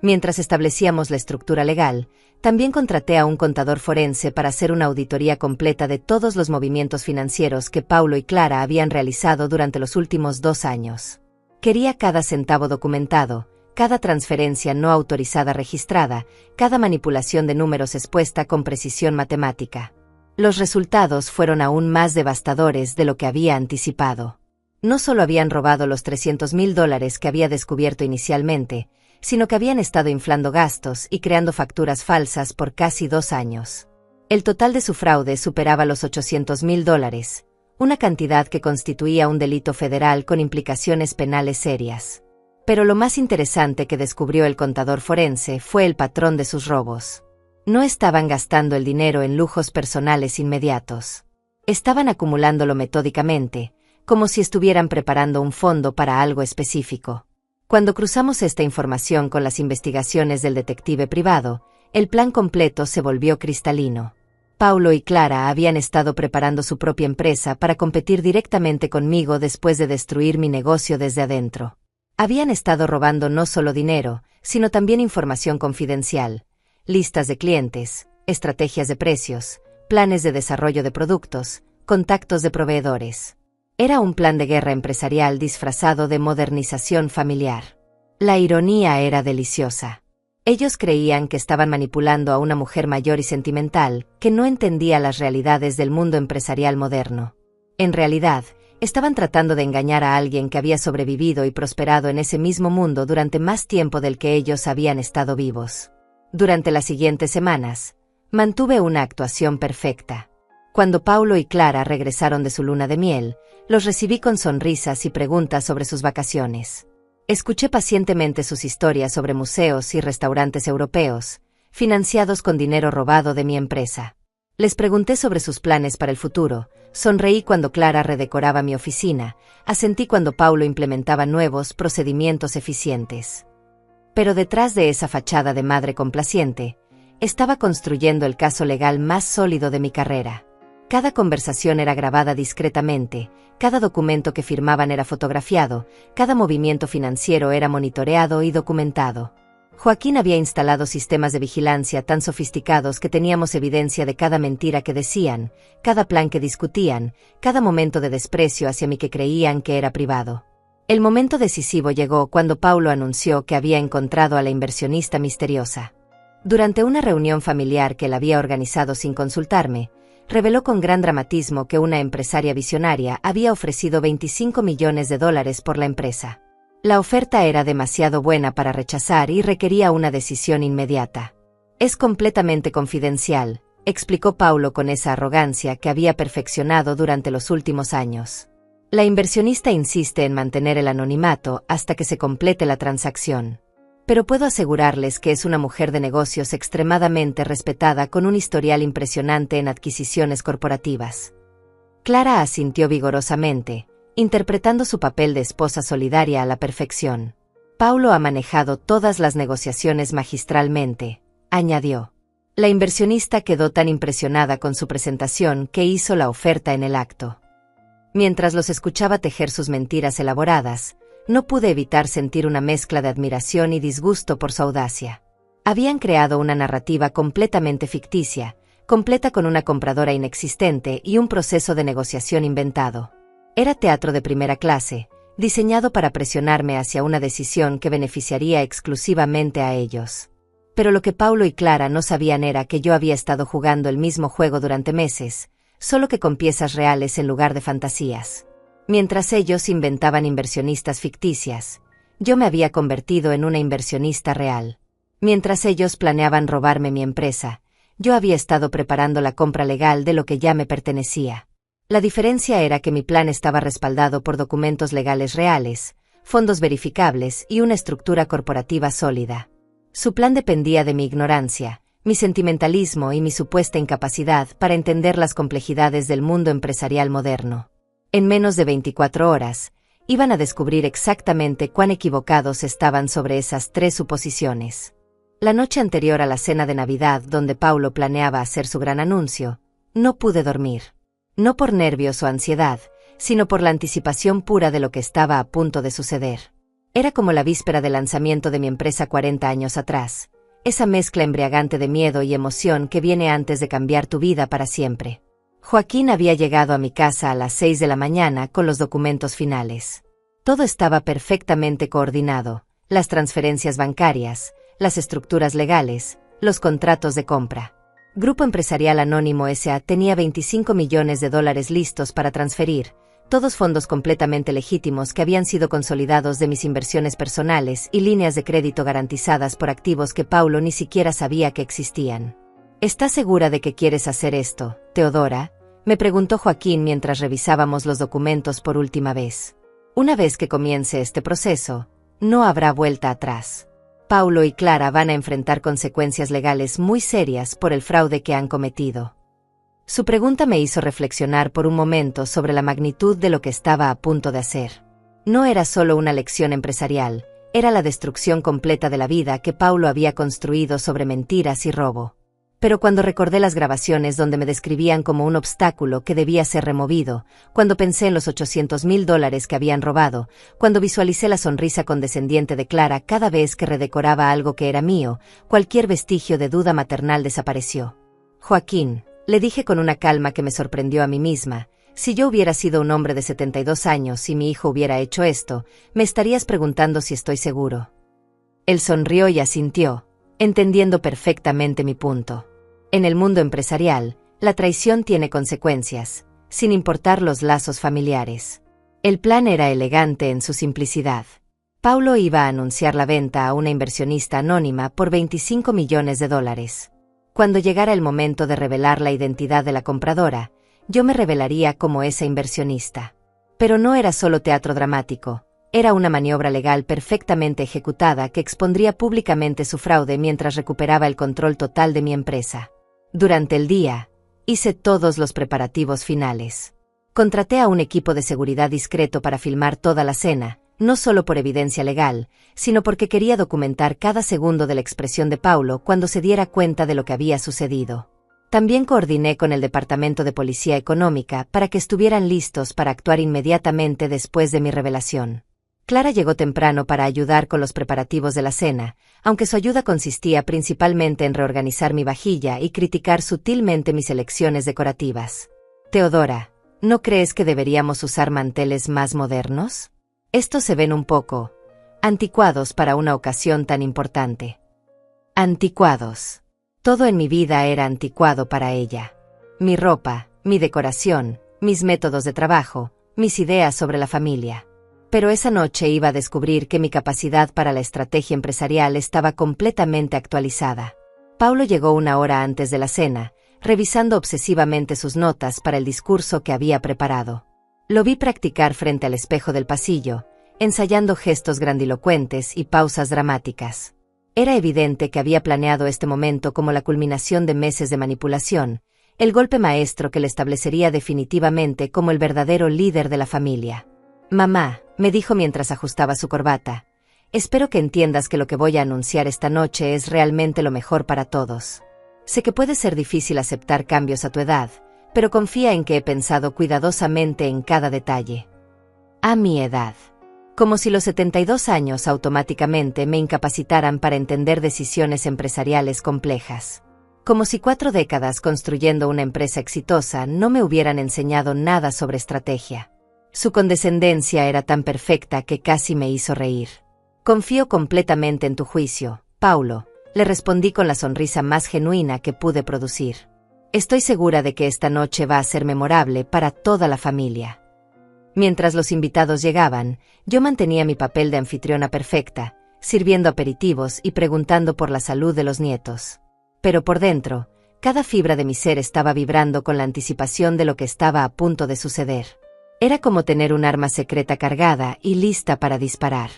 Mientras establecíamos la estructura legal, también contraté a un contador forense para hacer una auditoría completa de todos los movimientos financieros que Paulo y Clara habían realizado durante los últimos 2 años. Quería cada centavo documentado, cada transferencia no autorizada registrada, cada manipulación de números expuesta con precisión matemática. Los resultados fueron aún más devastadores de lo que había anticipado. No solo habían robado los $300,000 que había descubierto inicialmente, sino que habían estado inflando gastos y creando facturas falsas por casi 2 años. El total de su fraude superaba los $800,000, una cantidad que constituía un delito federal con implicaciones penales serias. Pero lo más interesante que descubrió el contador forense fue el patrón de sus robos. No estaban gastando el dinero en lujos personales inmediatos. Estaban acumulándolo metódicamente, como si estuvieran preparando un fondo para algo específico. Cuando cruzamos esta información con las investigaciones del detective privado, el plan completo se volvió cristalino. Paulo y Clara habían estado preparando su propia empresa para competir directamente conmigo después de destruir mi negocio desde adentro. Habían estado robando no solo dinero, sino también información confidencial, listas de clientes, estrategias de precios, planes de desarrollo de productos, contactos de proveedores. Era un plan de guerra empresarial disfrazado de modernización familiar. La ironía era deliciosa. Ellos creían que estaban manipulando a una mujer mayor y sentimental, que no entendía las realidades del mundo empresarial moderno. En realidad, estaban tratando de engañar a alguien que había sobrevivido y prosperado en ese mismo mundo durante más tiempo del que ellos habían estado vivos. Durante las siguientes semanas, mantuve una actuación perfecta. Cuando Paulo y Clara regresaron de su luna de miel, los recibí con sonrisas y preguntas sobre sus vacaciones. Escuché pacientemente sus historias sobre museos y restaurantes europeos, financiados con dinero robado de mi empresa. Les pregunté sobre sus planes para el futuro, sonreí cuando Clara redecoraba mi oficina, asentí cuando Paulo implementaba nuevos procedimientos eficientes. Pero detrás de esa fachada de madre complaciente, estaba construyendo el caso legal más sólido de mi carrera. Cada conversación era grabada discretamente, cada documento que firmaban era fotografiado, cada movimiento financiero era monitoreado y documentado. Joaquín había instalado sistemas de vigilancia tan sofisticados que teníamos evidencia de cada mentira que decían, cada plan que discutían, cada momento de desprecio hacia mí que creían que era privado. El momento decisivo llegó cuando Paulo anunció que había encontrado a la inversionista misteriosa. Durante una reunión familiar que él había organizado sin consultarme, reveló con gran dramatismo que una empresaria visionaria había ofrecido $25 millones por la empresa. La oferta era demasiado buena para rechazar y requería una decisión inmediata. Es completamente confidencial, explicó Paulo con esa arrogancia que había perfeccionado durante los últimos años. La inversionista insiste en mantener el anonimato hasta que se complete la transacción. Pero puedo asegurarles que es una mujer de negocios extremadamente respetada con un historial impresionante en adquisiciones corporativas. Clara asintió vigorosamente, interpretando su papel de esposa solidaria a la perfección. Paulo ha manejado todas las negociaciones magistralmente, añadió. La inversionista quedó tan impresionada con su presentación que hizo la oferta en el acto. Mientras los escuchaba tejer sus mentiras elaboradas, no pude evitar sentir una mezcla de admiración y disgusto por su audacia. Habían creado una narrativa completamente ficticia, completa con una compradora inexistente y un proceso de negociación inventado. Era teatro de primera clase, diseñado para presionarme hacia una decisión que beneficiaría exclusivamente a ellos. Pero lo que Paulo y Clara no sabían era que yo había estado jugando el mismo juego durante meses, solo que con piezas reales en lugar de fantasías. Mientras ellos inventaban inversionistas ficticias, yo me había convertido en una inversionista real. Mientras ellos planeaban robarme mi empresa, yo había estado preparando la compra legal de lo que ya me pertenecía. La diferencia era que mi plan estaba respaldado por documentos legales reales, fondos verificables y una estructura corporativa sólida. Su plan dependía de mi ignorancia, mi sentimentalismo y mi supuesta incapacidad para entender las complejidades del mundo empresarial moderno. En menos de 24 horas, Iban a descubrir exactamente cuán equivocados estaban sobre esas 3 suposiciones. La noche anterior a la cena de Navidad, donde Paulo planeaba hacer su gran anuncio, no pude dormir. No por nervios o ansiedad, sino por la anticipación pura de lo que estaba a punto de suceder. Era como la víspera del lanzamiento de mi empresa 40 años atrás, esa mezcla embriagante de miedo y emoción que viene antes de cambiar tu vida para siempre. Joaquín había llegado a mi casa a las 6 de la mañana con los documentos finales. Todo estaba perfectamente coordinado, las transferencias bancarias, las estructuras legales, los contratos de compra. Grupo Empresarial Anónimo S.A. tenía $25 millones listos para transferir, todos fondos completamente legítimos que habían sido consolidados de mis inversiones personales y líneas de crédito garantizadas por activos que Paulo ni siquiera sabía que existían. ¿Estás segura de que quieres hacer esto, Teodora?, me preguntó Joaquín mientras revisábamos los documentos por última vez. Una vez que comience este proceso, no habrá vuelta atrás. Paulo y Clara van a enfrentar consecuencias legales muy serias por el fraude que han cometido. Su pregunta me hizo reflexionar por un momento sobre la magnitud de lo que estaba a punto de hacer. No era solo una lección empresarial, era la destrucción completa de la vida que Paulo había construido sobre mentiras y robo. Pero cuando recordé las grabaciones donde me describían como un obstáculo que debía ser removido, cuando pensé en los $800,000 que habían robado, cuando visualicé la sonrisa condescendiente de Clara cada vez que redecoraba algo que era mío, cualquier vestigio de duda maternal desapareció. Joaquín, le dije con una calma que me sorprendió a mí misma, si yo hubiera sido un hombre de 72 años y mi hijo hubiera hecho esto, me estarías preguntando si estoy seguro. Él sonrió y asintió, entendiendo perfectamente mi punto. En el mundo empresarial, la traición tiene consecuencias, sin importar los lazos familiares. El plan era elegante en su simplicidad. Paulo iba a anunciar la venta a una inversionista anónima por $25 millones. Cuando llegara el momento de revelar la identidad de la compradora, yo me revelaría como esa inversionista. Pero no era solo teatro dramático. Era una maniobra legal perfectamente ejecutada que expondría públicamente su fraude mientras recuperaba el control total de mi empresa. Durante el día, hice todos los preparativos finales. Contraté a un equipo de seguridad discreto para filmar toda la cena, no solo por evidencia legal, sino porque quería documentar cada segundo de la expresión de Paulo cuando se diera cuenta de lo que había sucedido. También coordiné con el Departamento de Policía Económica para que estuvieran listos para actuar inmediatamente después de mi revelación. Clara llegó temprano para ayudar con los preparativos de la cena, aunque su ayuda consistía principalmente en reorganizar mi vajilla y criticar sutilmente mis elecciones decorativas. Teodora, ¿no crees que deberíamos usar manteles más modernos? Estos se ven un poco anticuados para una ocasión tan importante. Anticuados. Todo en mi vida era anticuado para ella. Mi ropa, mi decoración, mis métodos de trabajo, mis ideas sobre la familia. Pero esa noche iba a descubrir que mi capacidad para la estrategia empresarial estaba completamente actualizada. Paulo llegó una hora antes de la cena, revisando obsesivamente sus notas para el discurso que había preparado. Lo vi practicar frente al espejo del pasillo, ensayando gestos grandilocuentes y pausas dramáticas. Era evidente que había planeado este momento como la culminación de meses de manipulación, el golpe maestro que le establecería definitivamente como el verdadero líder de la familia. Mamá, me dijo mientras ajustaba su corbata, espero que entiendas que lo que voy a anunciar esta noche es realmente lo mejor para todos. Sé que puede ser difícil aceptar cambios a tu edad, pero confía en que he pensado cuidadosamente en cada detalle. A mi edad. Como si los 72 años automáticamente me incapacitaran para entender decisiones empresariales complejas. Como si 4 décadas construyendo una empresa exitosa no me hubieran enseñado nada sobre estrategia. Su condescendencia era tan perfecta que casi me hizo reír. Confío completamente en tu juicio, Paulo, le respondí con la sonrisa más genuina que pude producir. Estoy segura de que esta noche va a ser memorable para toda la familia. Mientras los invitados llegaban, yo mantenía mi papel de anfitriona perfecta, sirviendo aperitivos y preguntando por la salud de los nietos. Pero por dentro, cada fibra de mi ser estaba vibrando con la anticipación de lo que estaba a punto de suceder. Era como tener un arma secreta cargada y lista para disparar.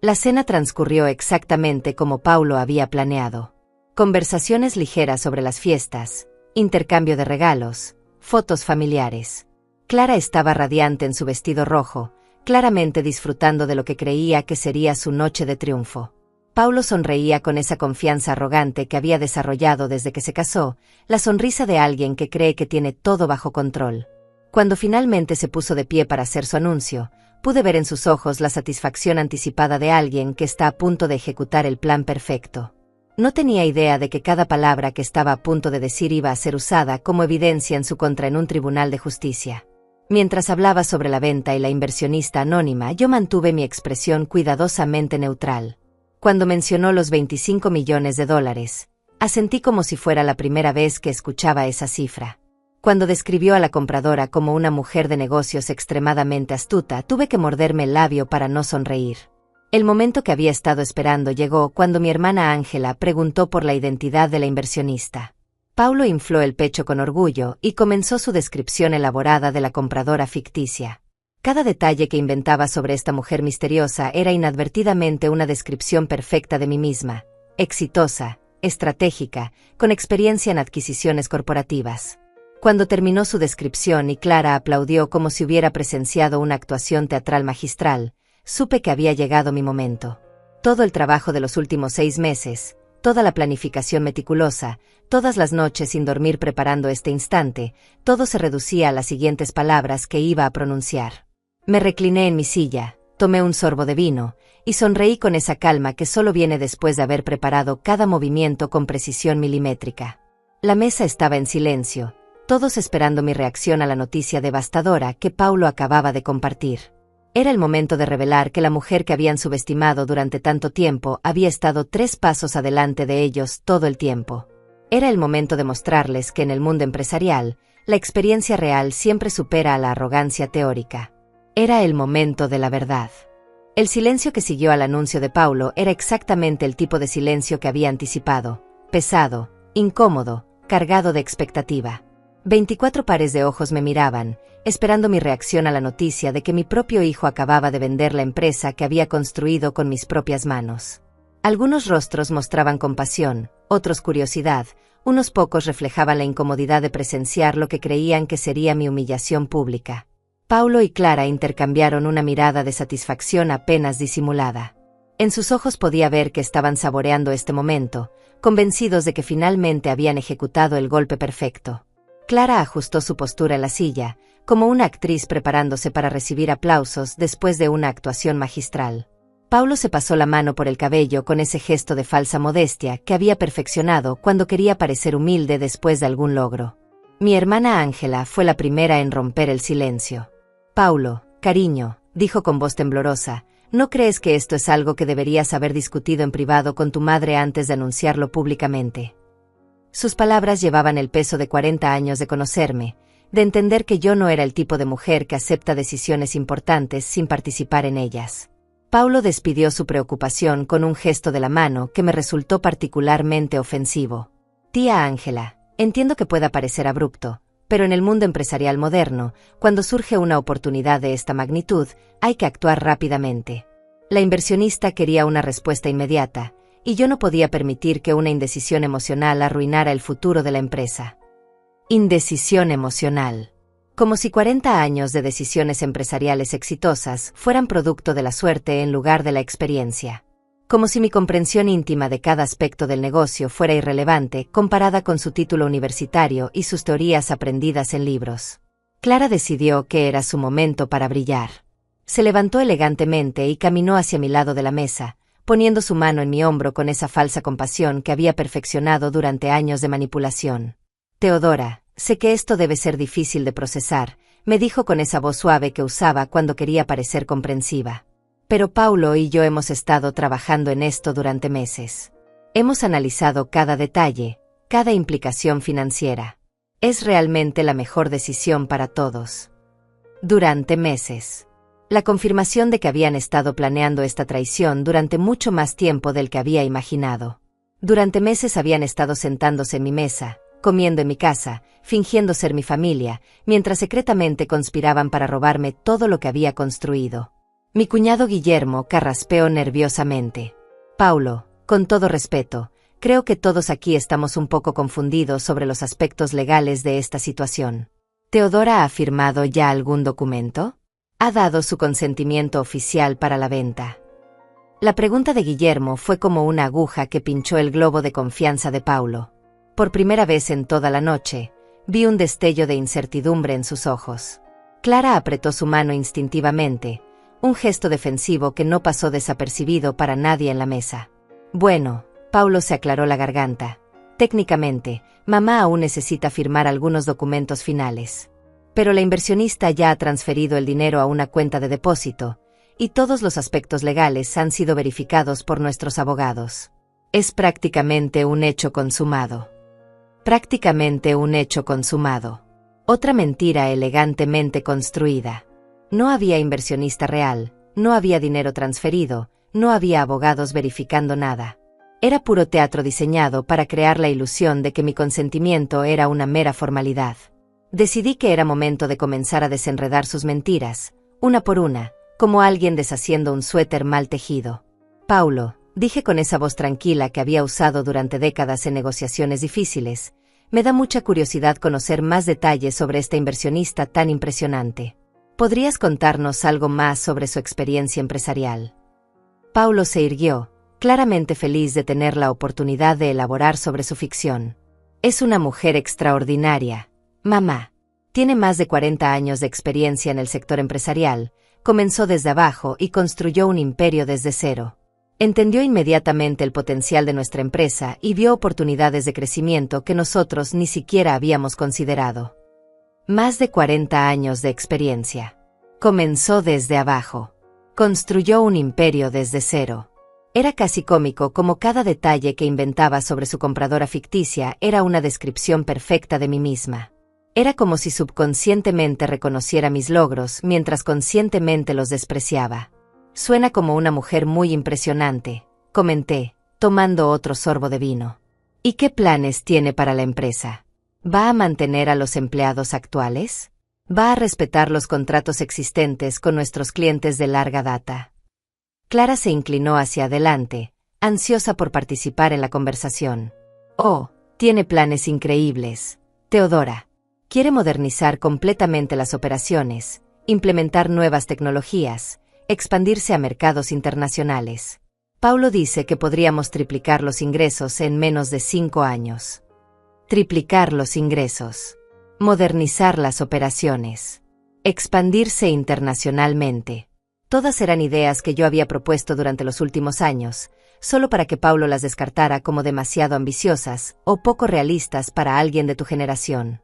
La cena transcurrió exactamente como Paulo había planeado. Conversaciones ligeras sobre las fiestas, intercambio de regalos, fotos familiares. Clara estaba radiante en su vestido rojo, claramente disfrutando de lo que creía que sería su noche de triunfo. Paulo sonreía con esa confianza arrogante que había desarrollado desde que se casó, la sonrisa de alguien que cree que tiene todo bajo control. Cuando finalmente se puso de pie para hacer su anuncio, pude ver en sus ojos la satisfacción anticipada de alguien que está a punto de ejecutar el plan perfecto. No tenía idea de que cada palabra que estaba a punto de decir iba a ser usada como evidencia en su contra en un tribunal de justicia. Mientras hablaba sobre la venta y la inversionista anónima, yo mantuve mi expresión cuidadosamente neutral. Cuando mencionó los $25 millones, asentí como si fuera la primera vez que escuchaba esa cifra. Cuando describió a la compradora como una mujer de negocios extremadamente astuta, tuve que morderme el labio para no sonreír. El momento que había estado esperando llegó cuando mi hermana Ángela preguntó por la identidad de la inversionista. Paulo infló el pecho con orgullo y comenzó su descripción elaborada de la compradora ficticia. Cada detalle que inventaba sobre esta mujer misteriosa era inadvertidamente una descripción perfecta de mí misma, exitosa, estratégica, con experiencia en adquisiciones corporativas. Cuando terminó su descripción y Clara aplaudió como si hubiera presenciado una actuación teatral magistral, supe que había llegado mi momento. Todo el trabajo de los últimos 6 meses, toda la planificación meticulosa, todas las noches sin dormir preparando este instante, todo se reducía a las siguientes palabras que iba a pronunciar. Me recliné en mi silla, tomé un sorbo de vino, y sonreí con esa calma que solo viene después de haber preparado cada movimiento con precisión milimétrica. La mesa estaba en silencio, todos esperando mi reacción a la noticia devastadora que Paulo acababa de compartir. Era el momento de revelar que la mujer que habían subestimado durante tanto tiempo había estado 3 pasos adelante de ellos todo el tiempo. Era el momento de mostrarles que en el mundo empresarial, la experiencia real siempre supera a la arrogancia teórica. Era el momento de la verdad. El silencio que siguió al anuncio de Paulo era exactamente el tipo de silencio que había anticipado, pesado, incómodo, cargado de expectativa. 24 pares de ojos me miraban, esperando mi reacción a la noticia de que mi propio hijo acababa de vender la empresa que había construido con mis propias manos. Algunos rostros mostraban compasión, otros curiosidad, unos pocos reflejaban la incomodidad de presenciar lo que creían que sería mi humillación pública. Paulo y Clara intercambiaron una mirada de satisfacción apenas disimulada. En sus ojos podía ver que estaban saboreando este momento, convencidos de que finalmente habían ejecutado el golpe perfecto. Clara ajustó su postura en la silla, como una actriz preparándose para recibir aplausos después de una actuación magistral. Paulo se pasó la mano por el cabello con ese gesto de falsa modestia que había perfeccionado cuando quería parecer humilde después de algún logro. Mi hermana Ángela fue la primera en romper el silencio. Paulo, cariño, dijo con voz temblorosa, ¿no crees que esto es algo que deberías haber discutido en privado con tu madre antes de anunciarlo públicamente? Sus palabras llevaban el peso de 40 años de conocerme, de entender que yo no era el tipo de mujer que acepta decisiones importantes sin participar en ellas. Paulo despidió su preocupación con un gesto de la mano que me resultó particularmente ofensivo. Tía Ángela, entiendo que pueda parecer abrupto, pero en el mundo empresarial moderno, cuando surge una oportunidad de esta magnitud, hay que actuar rápidamente. La inversionista quería una respuesta inmediata, y yo no podía permitir que una indecisión emocional arruinara el futuro de la empresa. Indecisión emocional. Como si 40 años de decisiones empresariales exitosas fueran producto de la suerte en lugar de la experiencia. Como si mi comprensión íntima de cada aspecto del negocio fuera irrelevante comparada con su título universitario y sus teorías aprendidas en libros. Clara decidió que era su momento para brillar. Se levantó elegantemente y caminó hacia mi lado de la mesa, poniendo su mano en mi hombro con esa falsa compasión que había perfeccionado durante años de manipulación. Teodora, sé que esto debe ser difícil de procesar, me dijo con esa voz suave que usaba cuando quería parecer comprensiva. Pero Paulo y yo hemos estado trabajando en esto durante meses. Hemos analizado cada detalle, cada implicación financiera. Es realmente la mejor decisión para todos. Durante meses. La confirmación de que habían estado planeando esta traición durante mucho más tiempo del que había imaginado. Durante meses habían estado sentándose en mi mesa, comiendo en mi casa, fingiendo ser mi familia, mientras secretamente conspiraban para robarme todo lo que había construido. Mi cuñado Guillermo carraspeó nerviosamente. Paulo, con todo respeto, creo que todos aquí estamos un poco confundidos sobre los aspectos legales de esta situación. ¿Teodora ha firmado ya algún documento? Ha dado su consentimiento oficial para la venta. La pregunta de Guillermo fue como una aguja que pinchó el globo de confianza de Paulo. Por primera vez en toda la noche, vi un destello de incertidumbre en sus ojos. Clara apretó su mano instintivamente, un gesto defensivo que no pasó desapercibido para nadie en la mesa. Bueno, Paulo se aclaró la garganta. Técnicamente, mamá aún necesita firmar algunos documentos finales. Pero la inversionista ya ha transferido el dinero a una cuenta de depósito, y todos los aspectos legales han sido verificados por nuestros abogados. Es prácticamente un hecho consumado. Prácticamente un hecho consumado. Otra mentira elegantemente construida. No había inversionista real, no había dinero transferido, no había abogados verificando nada. Era puro teatro diseñado para crear la ilusión de que mi consentimiento era una mera formalidad. Decidí que era momento de comenzar a desenredar sus mentiras, una por una, como alguien deshaciendo un suéter mal tejido. Paulo, dije con esa voz tranquila que había usado durante décadas en negociaciones difíciles, me da mucha curiosidad conocer más detalles sobre esta inversionista tan impresionante. ¿Podrías contarnos algo más sobre su experiencia empresarial? Paulo se irguió, claramente feliz de tener la oportunidad de elaborar sobre su ficción. Es una mujer extraordinaria, mamá. Tiene más de 40 años de experiencia en el sector empresarial, comenzó desde abajo y construyó un imperio desde cero. Entendió inmediatamente el potencial de nuestra empresa y vio oportunidades de crecimiento que nosotros ni siquiera habíamos considerado. Más de 40 años de experiencia. Comenzó desde abajo. Construyó un imperio desde cero. Era casi cómico como cada detalle que inventaba sobre su compradora ficticia era una descripción perfecta de mí misma. Era como si subconscientemente reconociera mis logros mientras conscientemente los despreciaba. Suena como una mujer muy impresionante, comenté, tomando otro sorbo de vino. ¿Y qué planes tiene para la empresa? ¿Va a mantener a los empleados actuales? ¿Va a respetar los contratos existentes con nuestros clientes de larga data? Clara se inclinó hacia adelante, ansiosa por participar en la conversación. Oh, tiene planes increíbles, Teodora. Quiere modernizar completamente las operaciones, implementar nuevas tecnologías, expandirse a mercados internacionales. Paulo dice que podríamos triplicar los ingresos en menos de 5 años. Triplicar los ingresos. Modernizar las operaciones. Expandirse internacionalmente. Todas eran ideas que yo había propuesto durante los últimos años, solo para que Paulo las descartara como demasiado ambiciosas o poco realistas para alguien de tu generación.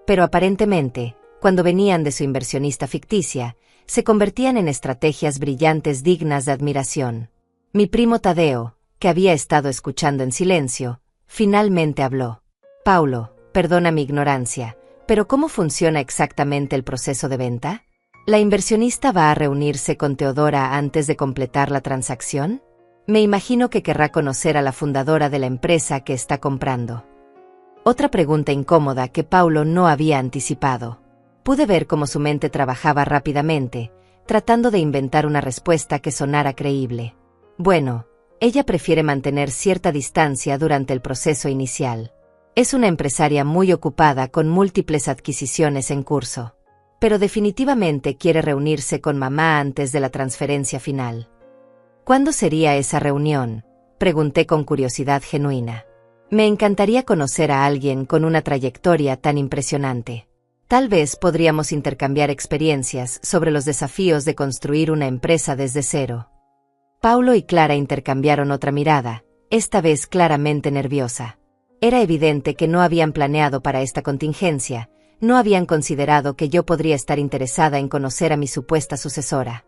Pero aparentemente, cuando venían de su inversionista ficticia, se convertían en estrategias brillantes dignas de admiración. Mi primo Tadeo, que había estado escuchando en silencio, finalmente habló. Paulo, perdona mi ignorancia, pero ¿cómo funciona exactamente el proceso de venta? ¿La inversionista va a reunirse con Teodora antes de completar la transacción? Me imagino que querrá conocer a la fundadora de la empresa que está comprando. Otra pregunta incómoda que Paulo no había anticipado. Pude ver cómo su mente trabajaba rápidamente, tratando de inventar una respuesta que sonara creíble. Bueno, ella prefiere mantener cierta distancia durante el proceso inicial. Es una empresaria muy ocupada con múltiples adquisiciones en curso. Pero definitivamente quiere reunirse con mamá antes de la transferencia final. ¿Cuándo sería esa reunión?, pregunté con curiosidad genuina. Me encantaría conocer a alguien con una trayectoria tan impresionante. Tal vez podríamos intercambiar experiencias sobre los desafíos de construir una empresa desde cero. Paulo y Clara intercambiaron otra mirada, esta vez claramente nerviosa. Era evidente que no habían planeado para esta contingencia, no habían considerado que yo podría estar interesada en conocer a mi supuesta sucesora.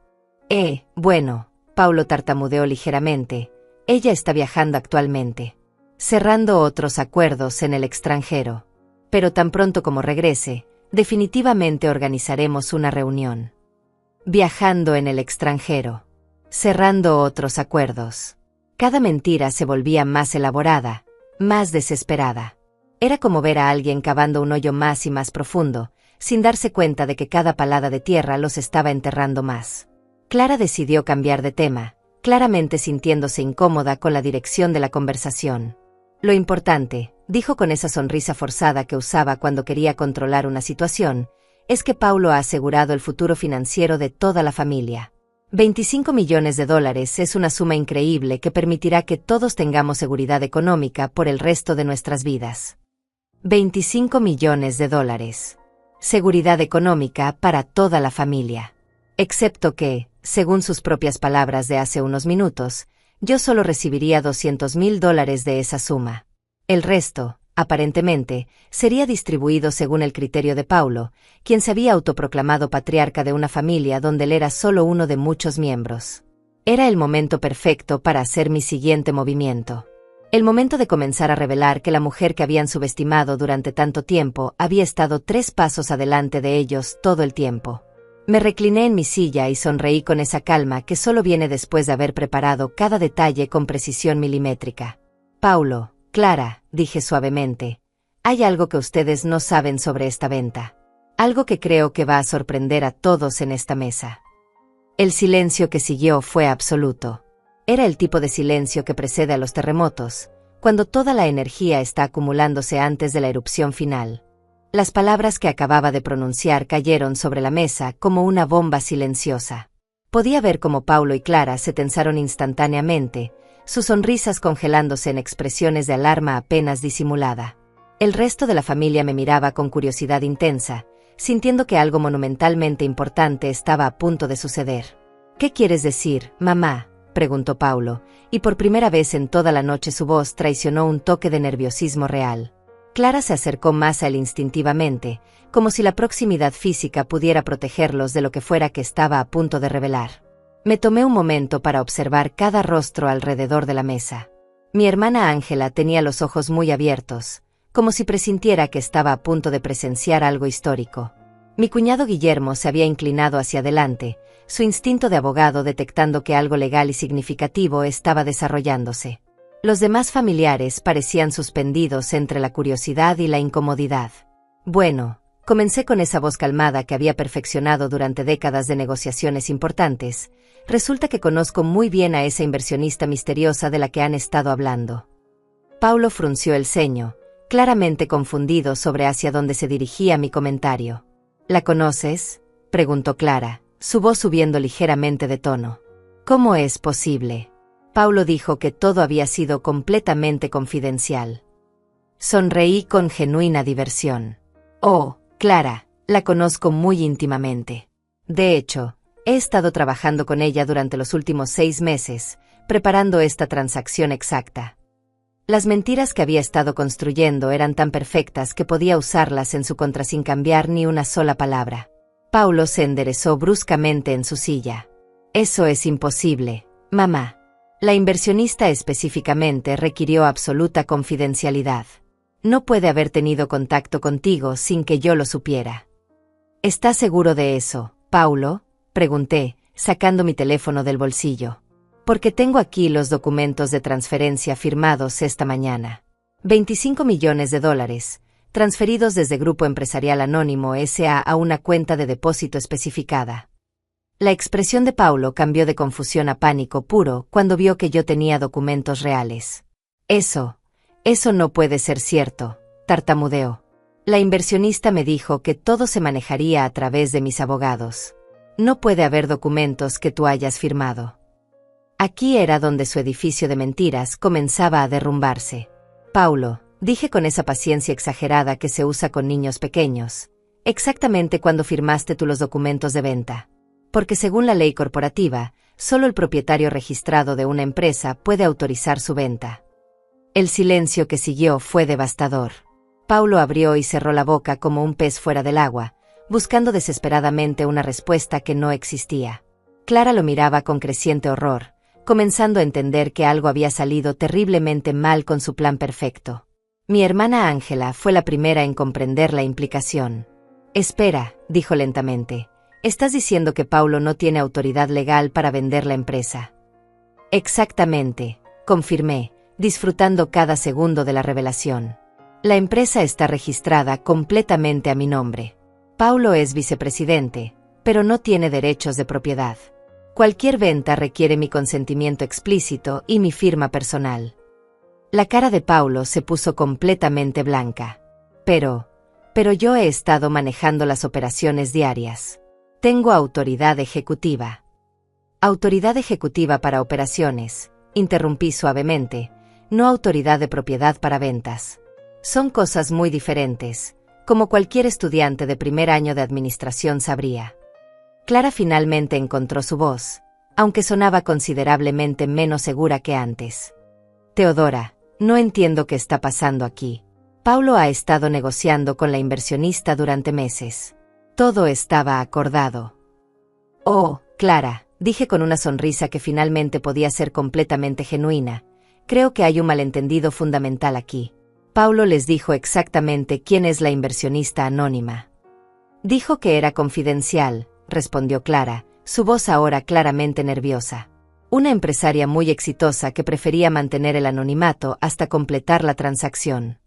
Bueno, Paulo tartamudeó ligeramente, ella está viajando actualmente, cerrando otros acuerdos en el extranjero. Pero tan pronto como regrese, definitivamente organizaremos una reunión. Viajando en el extranjero. Cerrando otros acuerdos. Cada mentira se volvía más elaborada, más desesperada. Era como ver a alguien cavando un hoyo más y más profundo, sin darse cuenta de que cada palada de tierra los estaba enterrando más. Clara decidió cambiar de tema, claramente sintiéndose incómoda con la dirección de la conversación. Lo importante, dijo con esa sonrisa forzada que usaba cuando quería controlar una situación, es que Paulo ha asegurado el futuro financiero de toda la familia. $25 millones es una suma increíble que permitirá que todos tengamos seguridad económica por el resto de nuestras vidas. $25 millones. Seguridad económica para toda la familia. Excepto que, según sus propias palabras de hace unos minutos, yo solo recibiría $200,000 de esa suma. El resto, aparentemente, sería distribuido según el criterio de Paulo, quien se había autoproclamado patriarca de una familia donde él era solo uno de muchos miembros. Era el momento perfecto para hacer mi siguiente movimiento. El momento de comenzar a revelar que la mujer que habían subestimado durante tanto tiempo había estado 3 pasos adelante de ellos todo el tiempo. Me recliné en mi silla y sonreí con esa calma que solo viene después de haber preparado cada detalle con precisión milimétrica. Paulo, Clara, dije suavemente, hay algo que ustedes no saben sobre esta venta. Algo que creo que va a sorprender a todos en esta mesa. El silencio que siguió fue absoluto. Era el tipo de silencio que precede a los terremotos, cuando toda la energía está acumulándose antes de la erupción final. Las palabras que acababa de pronunciar cayeron sobre la mesa como una bomba silenciosa. Podía ver cómo Paulo y Clara se tensaron instantáneamente, sus sonrisas congelándose en expresiones de alarma apenas disimulada. El resto de la familia me miraba con curiosidad intensa, sintiendo que algo monumentalmente importante estaba a punto de suceder. «¿Qué quieres decir, mamá?», preguntó Paulo, y por primera vez en toda la noche su voz traicionó un toque de nerviosismo real. Clara se acercó más a él instintivamente, como si la proximidad física pudiera protegerlos de lo que fuera que estaba a punto de revelar. Me tomé un momento para observar cada rostro alrededor de la mesa. Mi hermana Ángela tenía los ojos muy abiertos, como si presintiera que estaba a punto de presenciar algo histórico. Mi cuñado Guillermo se había inclinado hacia adelante, su instinto de abogado detectando que algo legal y significativo estaba desarrollándose. Los demás familiares parecían suspendidos entre la curiosidad y la incomodidad. Bueno, comencé con esa voz calmada que había perfeccionado durante décadas de negociaciones importantes. Resulta que conozco muy bien a esa inversionista misteriosa de la que han estado hablando. Paulo frunció el ceño, claramente confundido sobre hacia dónde se dirigía mi comentario. ¿La conoces?, preguntó Clara, su voz subiendo ligeramente de tono. ¿Cómo es posible? Paulo dijo que todo había sido completamente confidencial. Sonreí con genuina diversión. Oh, Clara, la conozco muy íntimamente. De hecho, he estado trabajando con ella durante los últimos 6 meses, preparando esta transacción exacta. Las mentiras que había estado construyendo eran tan perfectas que podía usarlas en su contra sin cambiar ni una sola palabra. Paulo se enderezó bruscamente en su silla. Eso es imposible, mamá. La inversionista específicamente requirió absoluta confidencialidad. No puede haber tenido contacto contigo sin que yo lo supiera. ¿Estás seguro de eso, Paulo?, pregunté, sacando mi teléfono del bolsillo. Porque tengo aquí los documentos de transferencia firmados esta mañana. $25 millones, transferidos desde Grupo Empresarial Anónimo S.A. a una cuenta de depósito especificada. La expresión de Paulo cambió de confusión a pánico puro cuando vio que yo tenía documentos reales. Eso no puede ser cierto, tartamudeó. La inversionista me dijo que todo se manejaría a través de mis abogados. No puede haber documentos que tú hayas firmado. Aquí era donde su edificio de mentiras comenzaba a derrumbarse. Paulo, dije con esa paciencia exagerada que se usa con niños pequeños, exactamente cuando firmaste tú los documentos de venta. Porque según la ley corporativa, solo el propietario registrado de una empresa puede autorizar su venta. El silencio que siguió fue devastador. Paulo abrió y cerró la boca como un pez fuera del agua, buscando desesperadamente una respuesta que no existía. Clara lo miraba con creciente horror, comenzando a entender que algo había salido terriblemente mal con su plan perfecto. Mi hermana Ángela fue la primera en comprender la implicación. Espera, dijo lentamente. ¿Estás diciendo que Paulo no tiene autoridad legal para vender la empresa? Exactamente, confirmé, disfrutando cada segundo de la revelación. La empresa está registrada completamente a mi nombre. Paulo es vicepresidente, pero no tiene derechos de propiedad. Cualquier venta requiere mi consentimiento explícito y mi firma personal. La cara de Paulo se puso completamente blanca. Pero, pero yo he estado manejando las operaciones diarias. Tengo autoridad ejecutiva. Autoridad ejecutiva para operaciones, interrumpí suavemente, no autoridad de propiedad para ventas. Son cosas muy diferentes, como cualquier estudiante de primer año de administración sabría. Clara finalmente encontró su voz, aunque sonaba considerablemente menos segura que antes. Teodora, no entiendo qué está pasando aquí. Paulo ha estado negociando con la inversionista durante meses. Todo estaba acordado. Oh, Clara, dije con una sonrisa que finalmente podía ser completamente genuina. Creo que hay un malentendido fundamental aquí. Paulo les dijo exactamente quién es la inversionista anónima. Dijo que era confidencial, respondió Clara, su voz ahora claramente nerviosa. Una empresaria muy exitosa que prefería mantener el anonimato hasta completar la transacción.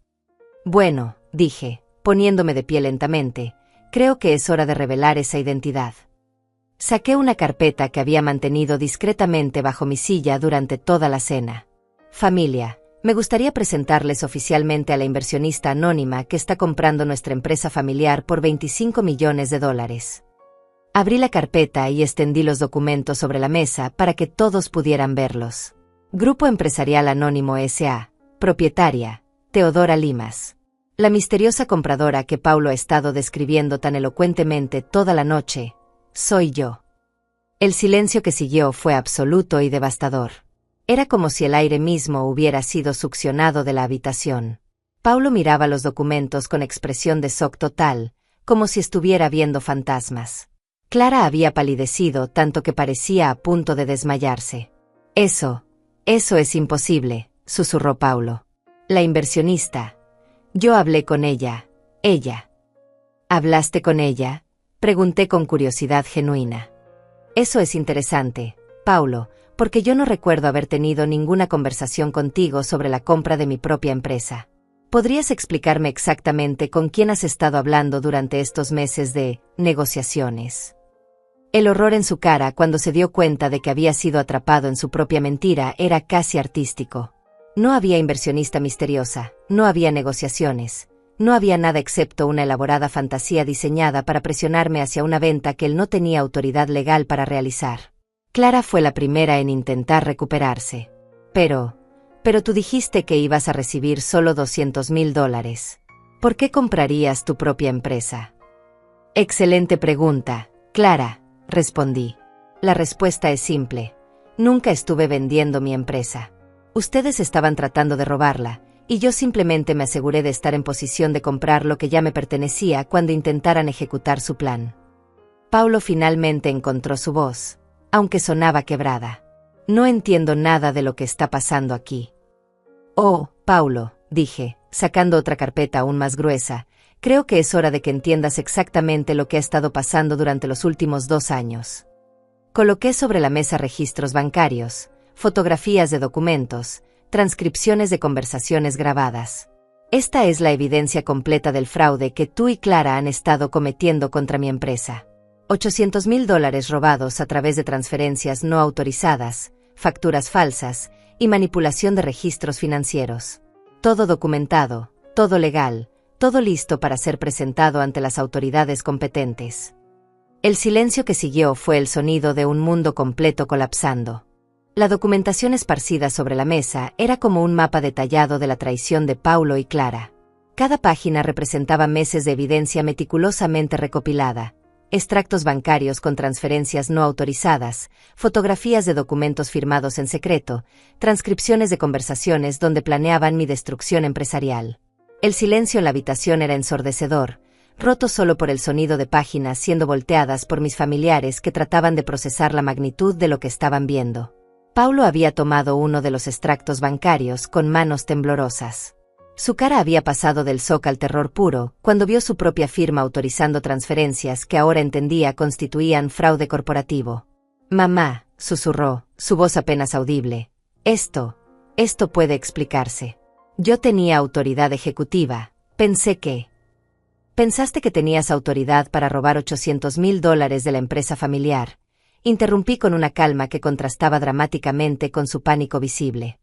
Bueno, dije, poniéndome de pie lentamente, creo que es hora de revelar esa identidad. Saqué una carpeta que había mantenido discretamente bajo mi silla durante toda la cena. Familia, me gustaría presentarles oficialmente a la inversionista anónima que está comprando nuestra empresa familiar por $25 millones. Abrí la carpeta y extendí los documentos sobre la mesa para que todos pudieran verlos. Grupo Empresarial Anónimo S.A., propietaria, Teodora Limas. La misteriosa compradora que Paulo ha estado describiendo tan elocuentemente toda la noche, soy yo. El silencio que siguió fue absoluto y devastador. Era como si el aire mismo hubiera sido succionado de la habitación. Paulo miraba los documentos con expresión de shock total, como si estuviera viendo fantasmas. Clara había palidecido tanto que parecía a punto de desmayarse. Eso es imposible, susurró Paulo. La inversionista. Yo hablé con ella. ¿Hablaste con ella? Pregunté con curiosidad genuina. Eso es interesante, Paulo, porque yo no recuerdo haber tenido ninguna conversación contigo sobre la compra de mi propia empresa. ¿Podrías explicarme exactamente con quién has estado hablando durante estos meses de negociaciones? El horror en su cara cuando se dio cuenta de que había sido atrapado en su propia mentira era casi artístico. No había inversionista misteriosa, no había negociaciones, no había nada excepto una elaborada fantasía diseñada para presionarme hacia una venta que él no tenía autoridad legal para realizar. Clara fue la primera en intentar recuperarse. Pero tú dijiste que ibas a recibir solo $200,000. ¿Por qué comprarías tu propia empresa? Excelente pregunta, Clara, respondí. La respuesta es simple. Nunca estuve vendiendo mi empresa. Ustedes estaban tratando de robarla, y yo simplemente me aseguré de estar en posición de comprar lo que ya me pertenecía cuando intentaran ejecutar su plan. Paulo finalmente encontró su voz, aunque sonaba quebrada. No entiendo nada de lo que está pasando aquí. Oh, Paulo, dije, sacando otra carpeta aún más gruesa, creo que es hora de que entiendas exactamente lo que ha estado pasando durante los últimos 2 años. Coloqué sobre la mesa registros bancarios, fotografías de documentos, transcripciones de conversaciones grabadas. Esta es la evidencia completa del fraude que tú y Clara han estado cometiendo contra mi empresa. $800,000 robados a través de transferencias no autorizadas, facturas falsas y manipulación de registros financieros. Todo documentado, todo legal, todo listo para ser presentado ante las autoridades competentes. El silencio que siguió fue el sonido de un mundo completo colapsando. La documentación esparcida sobre la mesa era como un mapa detallado de la traición de Paulo y Clara. Cada página representaba meses de evidencia meticulosamente recopilada, extractos bancarios con transferencias no autorizadas, fotografías de documentos firmados en secreto, transcripciones de conversaciones donde planeaban mi destrucción empresarial. El silencio en la habitación era ensordecedor, roto solo por el sonido de páginas siendo volteadas por mis familiares que trataban de procesar la magnitud de lo que estaban viendo. Paulo había tomado uno de los extractos bancarios con manos temblorosas. Su cara había pasado del shock al terror puro cuando vio su propia firma autorizando transferencias que ahora entendía constituían fraude corporativo. «Mamá», susurró, su voz apenas audible. Esto puede explicarse. Yo tenía autoridad ejecutiva, pensé que... ¿Pensaste que tenías autoridad para robar $800,000 de la empresa familiar? Interrumpí con una calma que contrastaba dramáticamente con su pánico visible.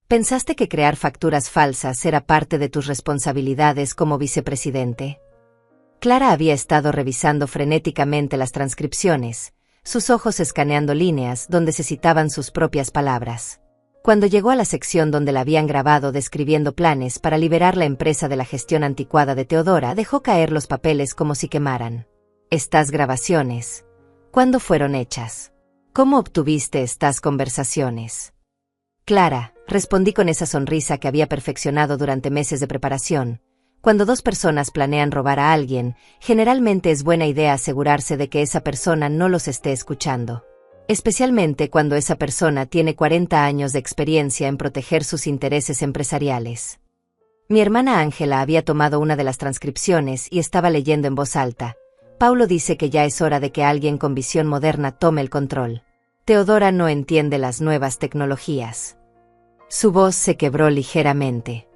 ¿Pensaste que crear facturas falsas era parte de tus responsabilidades como vicepresidente? Clara había estado revisando frenéticamente las transcripciones, sus ojos escaneando líneas donde se citaban sus propias palabras. Cuando llegó a la sección donde la habían grabado describiendo planes para liberar la empresa de la gestión anticuada de Teodora, dejó caer los papeles como si quemaran. Estas grabaciones, ¿cuándo fueron hechas? ¿Cómo obtuviste estas conversaciones? Clara, respondí con esa sonrisa que había perfeccionado durante meses de preparación. Cuando dos personas planean robar a alguien, generalmente es buena idea asegurarse de que esa persona no los esté escuchando. Especialmente cuando esa persona tiene 40 años de experiencia en proteger sus intereses empresariales. Mi hermana Ángela había tomado una de las transcripciones y estaba leyendo en voz alta. Paulo dice que ya es hora de que alguien con visión moderna tome el control. Teodora no entiende las nuevas tecnologías. Su voz se quebró ligeramente.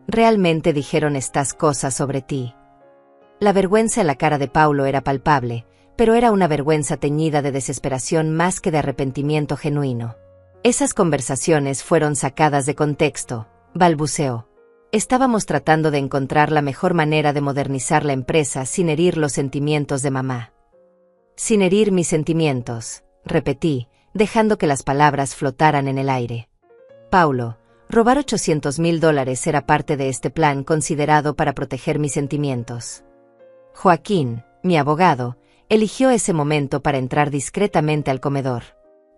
¿Realmente dijeron estas cosas sobre ti? La vergüenza en la cara de Paulo era palpable, pero era una vergüenza teñida de desesperación más que de arrepentimiento genuino. Esas conversaciones fueron sacadas de contexto, balbuceó. Estábamos tratando de encontrar la mejor manera de modernizar la empresa sin herir los sentimientos de mamá. Sin herir mis sentimientos, repetí, dejando que las palabras flotaran en el aire. Paulo, robar $800,000 era parte de este plan considerado para proteger mis sentimientos. Joaquín, mi abogado, eligió ese momento para entrar discretamente al comedor.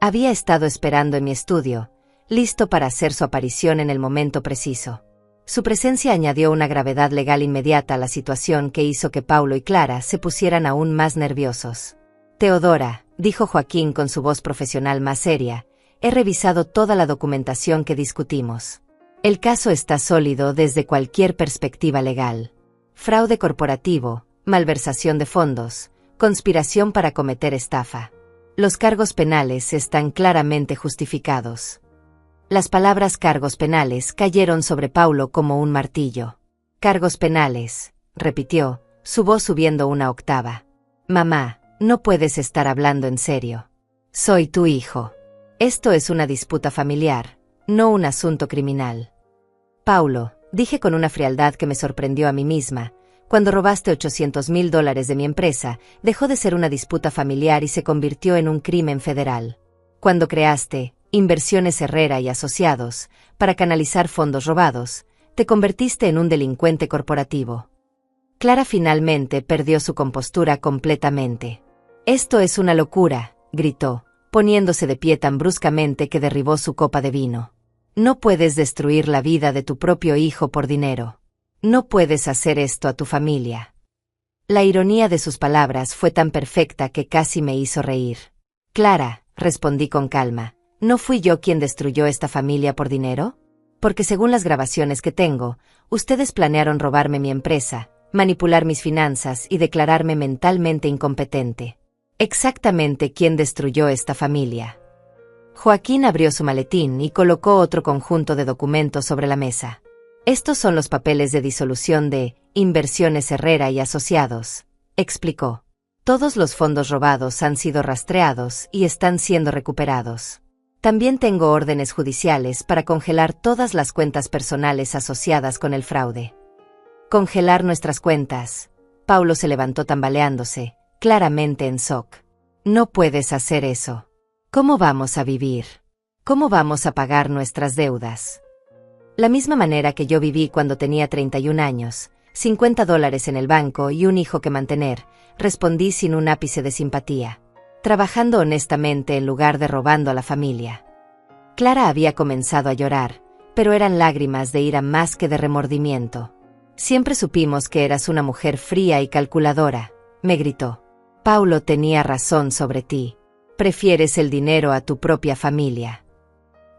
Había estado esperando en mi estudio, listo para hacer su aparición en el momento preciso. Su presencia añadió una gravedad legal inmediata a la situación que hizo que Paulo y Clara se pusieran aún más nerviosos. Teodora, dijo Joaquín con su voz profesional más seria, he revisado toda la documentación que discutimos. El caso está sólido desde cualquier perspectiva legal. Fraude corporativo, malversación de fondos, conspiración para cometer estafa. Los cargos penales están claramente justificados. Las palabras cargos penales cayeron sobre Paulo como un martillo. Cargos penales, repitió, su voz subiendo una octava. Mamá, no puedes estar hablando en serio. Soy tu hijo. Esto es una disputa familiar, no un asunto criminal. Paulo, dije con una frialdad que me sorprendió a mí misma, cuando robaste $800,000 de mi empresa, dejó de ser una disputa familiar y se convirtió en un crimen federal. Cuando creaste Inversiones Herrera y Asociados, para canalizar fondos robados, te convertiste en un delincuente corporativo. Clara finalmente perdió su compostura completamente. Esto es una locura, gritó, poniéndose de pie tan bruscamente que derribó su copa de vino. No puedes destruir la vida de tu propio hijo por dinero. No puedes hacer esto a tu familia. La ironía de sus palabras fue tan perfecta que casi me hizo reír. Clara, respondí con calma, ¿no fui yo quien destruyó esta familia por dinero? Porque según las grabaciones que tengo, ustedes planearon robarme mi empresa, manipular mis finanzas y declararme mentalmente incompetente. Exactamente quién destruyó esta familia. Joaquín abrió su maletín y colocó otro conjunto de documentos sobre la mesa. Estos son los papeles de disolución de Inversiones Herrera y Asociados, explicó. Todos los fondos robados han sido rastreados y están siendo recuperados. También tengo órdenes judiciales para congelar todas las cuentas personales asociadas con el fraude. Congelar nuestras cuentas. Paulo se levantó tambaleándose, claramente en shock. No puedes hacer eso. ¿Cómo vamos a vivir? ¿Cómo vamos a pagar nuestras deudas? La misma manera que yo viví cuando tenía 31 años, $50 en el banco y un hijo que mantener, respondí sin un ápice de simpatía. Trabajando honestamente en lugar de robando a la familia. Clara había comenzado a llorar, pero eran lágrimas de ira más que de remordimiento. Siempre supimos que eras una mujer fría y calculadora, me gritó. Paulo tenía razón sobre ti. Prefieres el dinero a tu propia familia.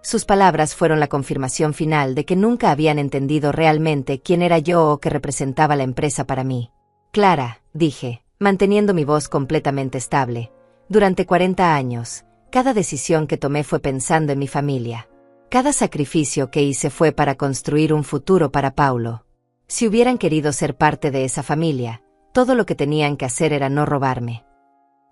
Sus palabras fueron la confirmación final de que nunca habían entendido realmente quién era yo o qué representaba la empresa para mí. Clara, dije, manteniendo mi voz completamente estable, durante 40 años, cada decisión que tomé fue pensando en mi familia. Cada sacrificio que hice fue para construir un futuro para Paulo. Si hubieran querido ser parte de esa familia, todo lo que tenían que hacer era no robarme.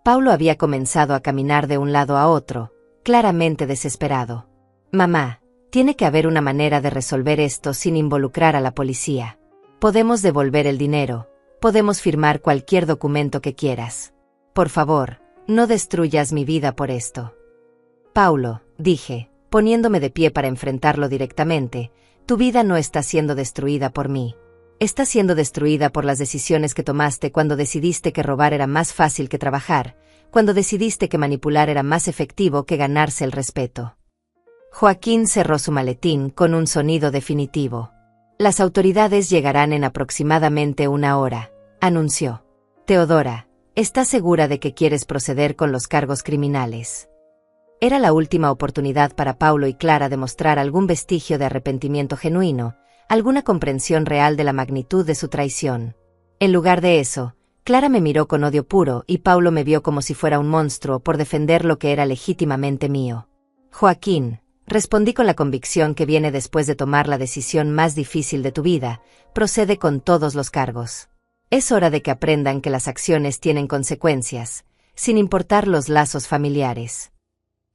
Paulo había comenzado a caminar de un lado a otro, claramente desesperado. Mamá, tiene que haber una manera de resolver esto sin involucrar a la policía. Podemos devolver el dinero, Podemos firmar cualquier documento que quieras. Por favor, no destruyas mi vida por esto. Paulo, dije, poniéndome de pie para enfrentarlo directamente, tu vida no está siendo destruida por mí. Está siendo destruida por las decisiones que tomaste cuando decidiste que robar era más fácil que trabajar, cuando decidiste que manipular era más efectivo que ganarse el respeto. Joaquín cerró su maletín con un sonido definitivo. Las autoridades llegarán en aproximadamente 1 hora, anunció. Teodora, ¿estás segura de que quieres proceder con los cargos criminales? Era la última oportunidad para Paulo y Clara de mostrar algún vestigio de arrepentimiento genuino, alguna comprensión real de la magnitud de su traición. En lugar de eso, Clara me miró con odio puro y Paulo me vio como si fuera un monstruo por defender lo que era legítimamente mío. Joaquín, respondí con la convicción que viene después de tomar la decisión más difícil de tu vida, procede con todos los cargos. Es hora de que aprendan que las acciones tienen consecuencias, sin importar los lazos familiares.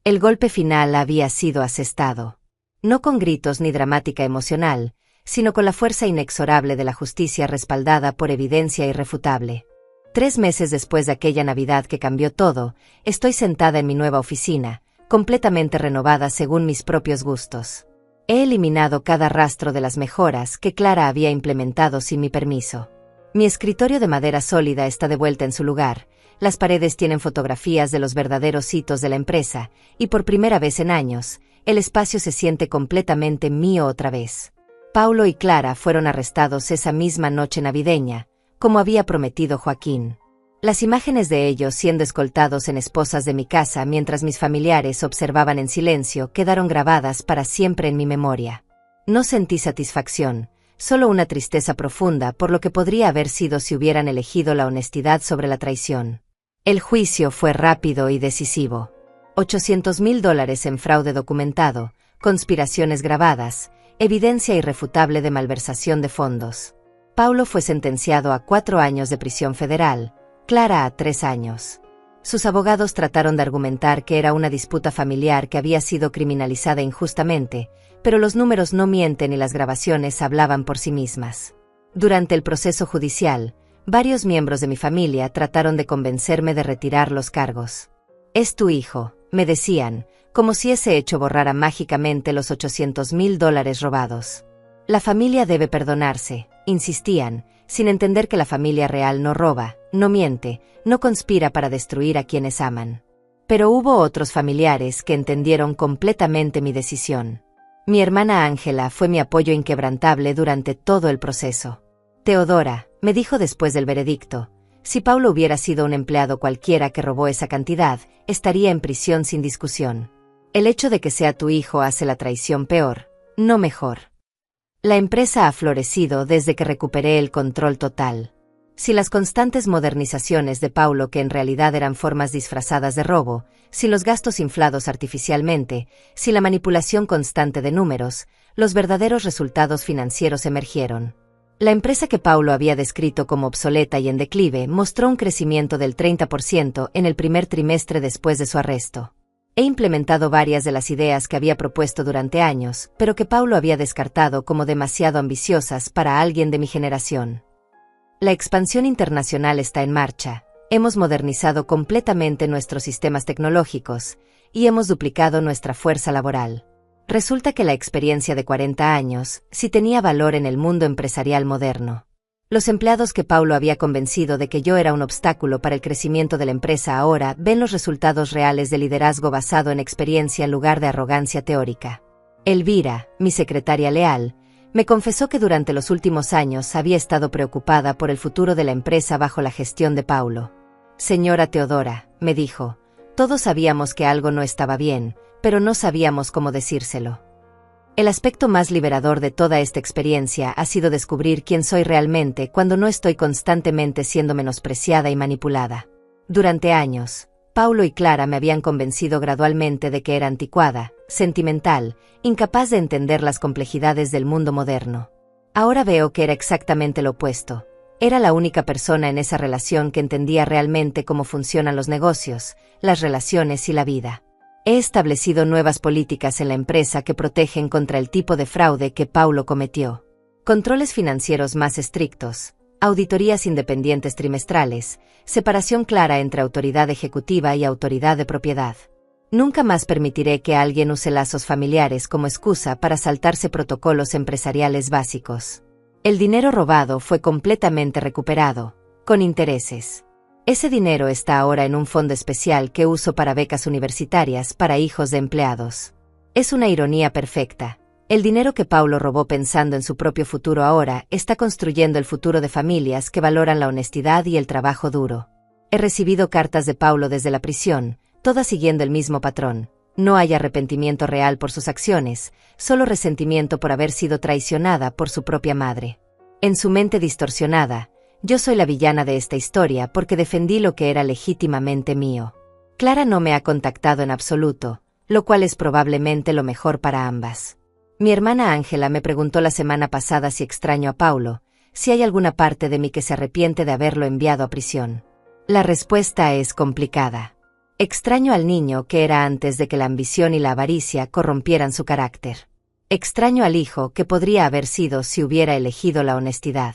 El golpe final había sido asestado. No con gritos ni dramática emocional, sino con la fuerza inexorable de la justicia respaldada por evidencia irrefutable. 3 meses después de aquella Navidad que cambió todo, estoy sentada en mi nueva oficina, completamente renovada según mis propios gustos. He eliminado cada rastro de las mejoras que Clara había implementado sin mi permiso. Mi escritorio de madera sólida está de vuelta en su lugar, las paredes tienen fotografías de los verdaderos hitos de la empresa, y por primera vez en años, el espacio se siente completamente mío otra vez. Paulo y Clara fueron arrestados esa misma noche navideña, como había prometido Joaquín. Las imágenes de ellos siendo escoltados en esposas de mi casa mientras mis familiares observaban en silencio quedaron grabadas para siempre en mi memoria. No sentí satisfacción, solo una tristeza profunda por lo que podría haber sido si hubieran elegido la honestidad sobre la traición. El juicio fue rápido y decisivo. $800,000 en fraude documentado, conspiraciones grabadas, evidencia irrefutable de malversación de fondos. Paulo fue sentenciado a 4 años de prisión federal, Clara a 3 años. Sus abogados trataron de argumentar que era una disputa familiar que había sido criminalizada injustamente, pero los números no mienten y las grabaciones hablaban por sí mismas. Durante el proceso judicial, varios miembros de mi familia trataron de convencerme de retirar los cargos. Es tu hijo, me decían, como si ese hecho borrara mágicamente los $800,000 robados. La familia debe perdonarse, insistían, sin entender que la familia real no roba, no miente, no conspira para destruir a quienes aman. Pero hubo otros familiares que entendieron completamente mi decisión. Mi hermana Ángela fue mi apoyo inquebrantable durante todo el proceso. Teodora, me dijo después del veredicto, si Paulo hubiera sido un empleado cualquiera que robó esa cantidad, estaría en prisión sin discusión. El hecho de que sea tu hijo hace la traición peor, no mejor. La empresa ha florecido desde que recuperé el control total. Si las constantes modernizaciones de Paulo, que en realidad eran formas disfrazadas de robo, si los gastos inflados artificialmente, si la manipulación constante de números, los verdaderos resultados financieros emergieron. La empresa que Paulo había descrito como obsoleta y en declive mostró un crecimiento del 30% en el primer trimestre después de su arresto. He implementado varias de las ideas que había propuesto durante años, pero que Paulo había descartado como demasiado ambiciosas para alguien de mi generación. La expansión internacional está en marcha, hemos modernizado completamente nuestros sistemas tecnológicos, y hemos duplicado nuestra fuerza laboral. Resulta que la experiencia de 40 años sí tenía valor en el mundo empresarial moderno. Los empleados que Paulo había convencido de que yo era un obstáculo para el crecimiento de la empresa ahora ven los resultados reales de liderazgo basado en experiencia en lugar de arrogancia teórica. Elvira, mi secretaria leal, me confesó que durante los últimos años había estado preocupada por el futuro de la empresa bajo la gestión de Paulo. Señora Teodora, me dijo, todos sabíamos que algo no estaba bien, pero no sabíamos cómo decírselo. El aspecto más liberador de toda esta experiencia ha sido descubrir quién soy realmente cuando no estoy constantemente siendo menospreciada y manipulada. Durante años, Paulo y Clara me habían convencido gradualmente de que era anticuada, sentimental, incapaz de entender las complejidades del mundo moderno. Ahora veo que era exactamente lo opuesto. Era la única persona en esa relación que entendía realmente cómo funcionan los negocios, las relaciones y la vida. He establecido nuevas políticas en la empresa que protegen contra el tipo de fraude que Paulo cometió. Controles financieros más estrictos, auditorías independientes trimestrales, separación clara entre autoridad ejecutiva y autoridad de propiedad. Nunca más permitiré que alguien use lazos familiares como excusa para saltarse protocolos empresariales básicos. El dinero robado fue completamente recuperado, con intereses. Ese dinero está ahora en un fondo especial que uso para becas universitarias para hijos de empleados. Es una ironía perfecta. El dinero que Paulo robó pensando en su propio futuro ahora está construyendo el futuro de familias que valoran la honestidad y el trabajo duro. He recibido cartas de Paulo desde la prisión, todas siguiendo el mismo patrón. No hay arrepentimiento real por sus acciones, solo resentimiento por haber sido traicionada por su propia madre. En su mente distorsionada, yo soy la villana de esta historia porque defendí lo que era legítimamente mío. Clara no me ha contactado en absoluto, lo cual es probablemente lo mejor para ambas. Mi hermana Ángela me preguntó la semana pasada si extraño a Paulo, si hay alguna parte de mí que se arrepiente de haberlo enviado a prisión. La respuesta es complicada. Extraño al niño que era antes de que la ambición y la avaricia corrompieran su carácter. Extraño al hijo que podría haber sido si hubiera elegido la honestidad.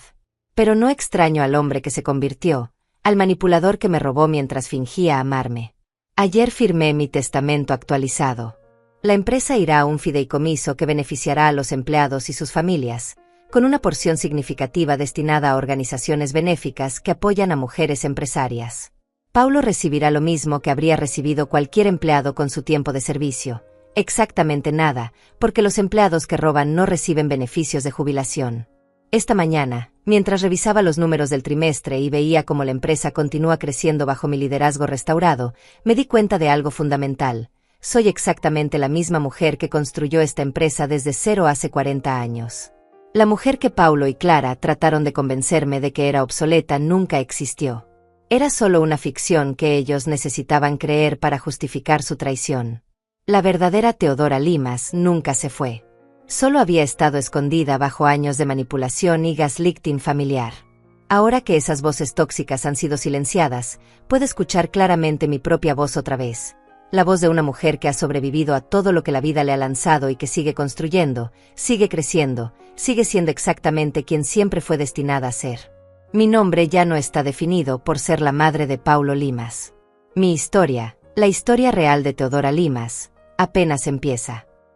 Pero no extraño al hombre que se convirtió, al manipulador que me robó mientras fingía amarme. Ayer firmé mi testamento actualizado. La empresa irá a un fideicomiso que beneficiará a los empleados y sus familias, con una porción significativa destinada a organizaciones benéficas que apoyan a mujeres empresarias. Paulo recibirá lo mismo que habría recibido cualquier empleado con su tiempo de servicio, exactamente nada, porque los empleados que roban no reciben beneficios de jubilación. Esta mañana, mientras revisaba los números del trimestre y veía cómo la empresa continúa creciendo bajo mi liderazgo restaurado, me di cuenta de algo fundamental. Soy exactamente la misma mujer que construyó esta empresa desde cero hace 40 años. La mujer que Paulo y Clara trataron de convencerme de que era obsoleta nunca existió. Era solo una ficción que ellos necesitaban creer para justificar su traición. La verdadera Teodora Limas nunca se fue. Solo había estado escondida bajo años de manipulación y gaslighting familiar. Ahora que esas voces tóxicas han sido silenciadas, puedo escuchar claramente mi propia voz otra vez. La voz de una mujer que ha sobrevivido a todo lo que la vida le ha lanzado y que sigue construyendo, sigue creciendo, sigue siendo exactamente quien siempre fue destinada a ser. Mi nombre ya no está definido por ser la madre de Paulo Limas. Mi historia, la historia real de Teodora Limas, apenas empieza.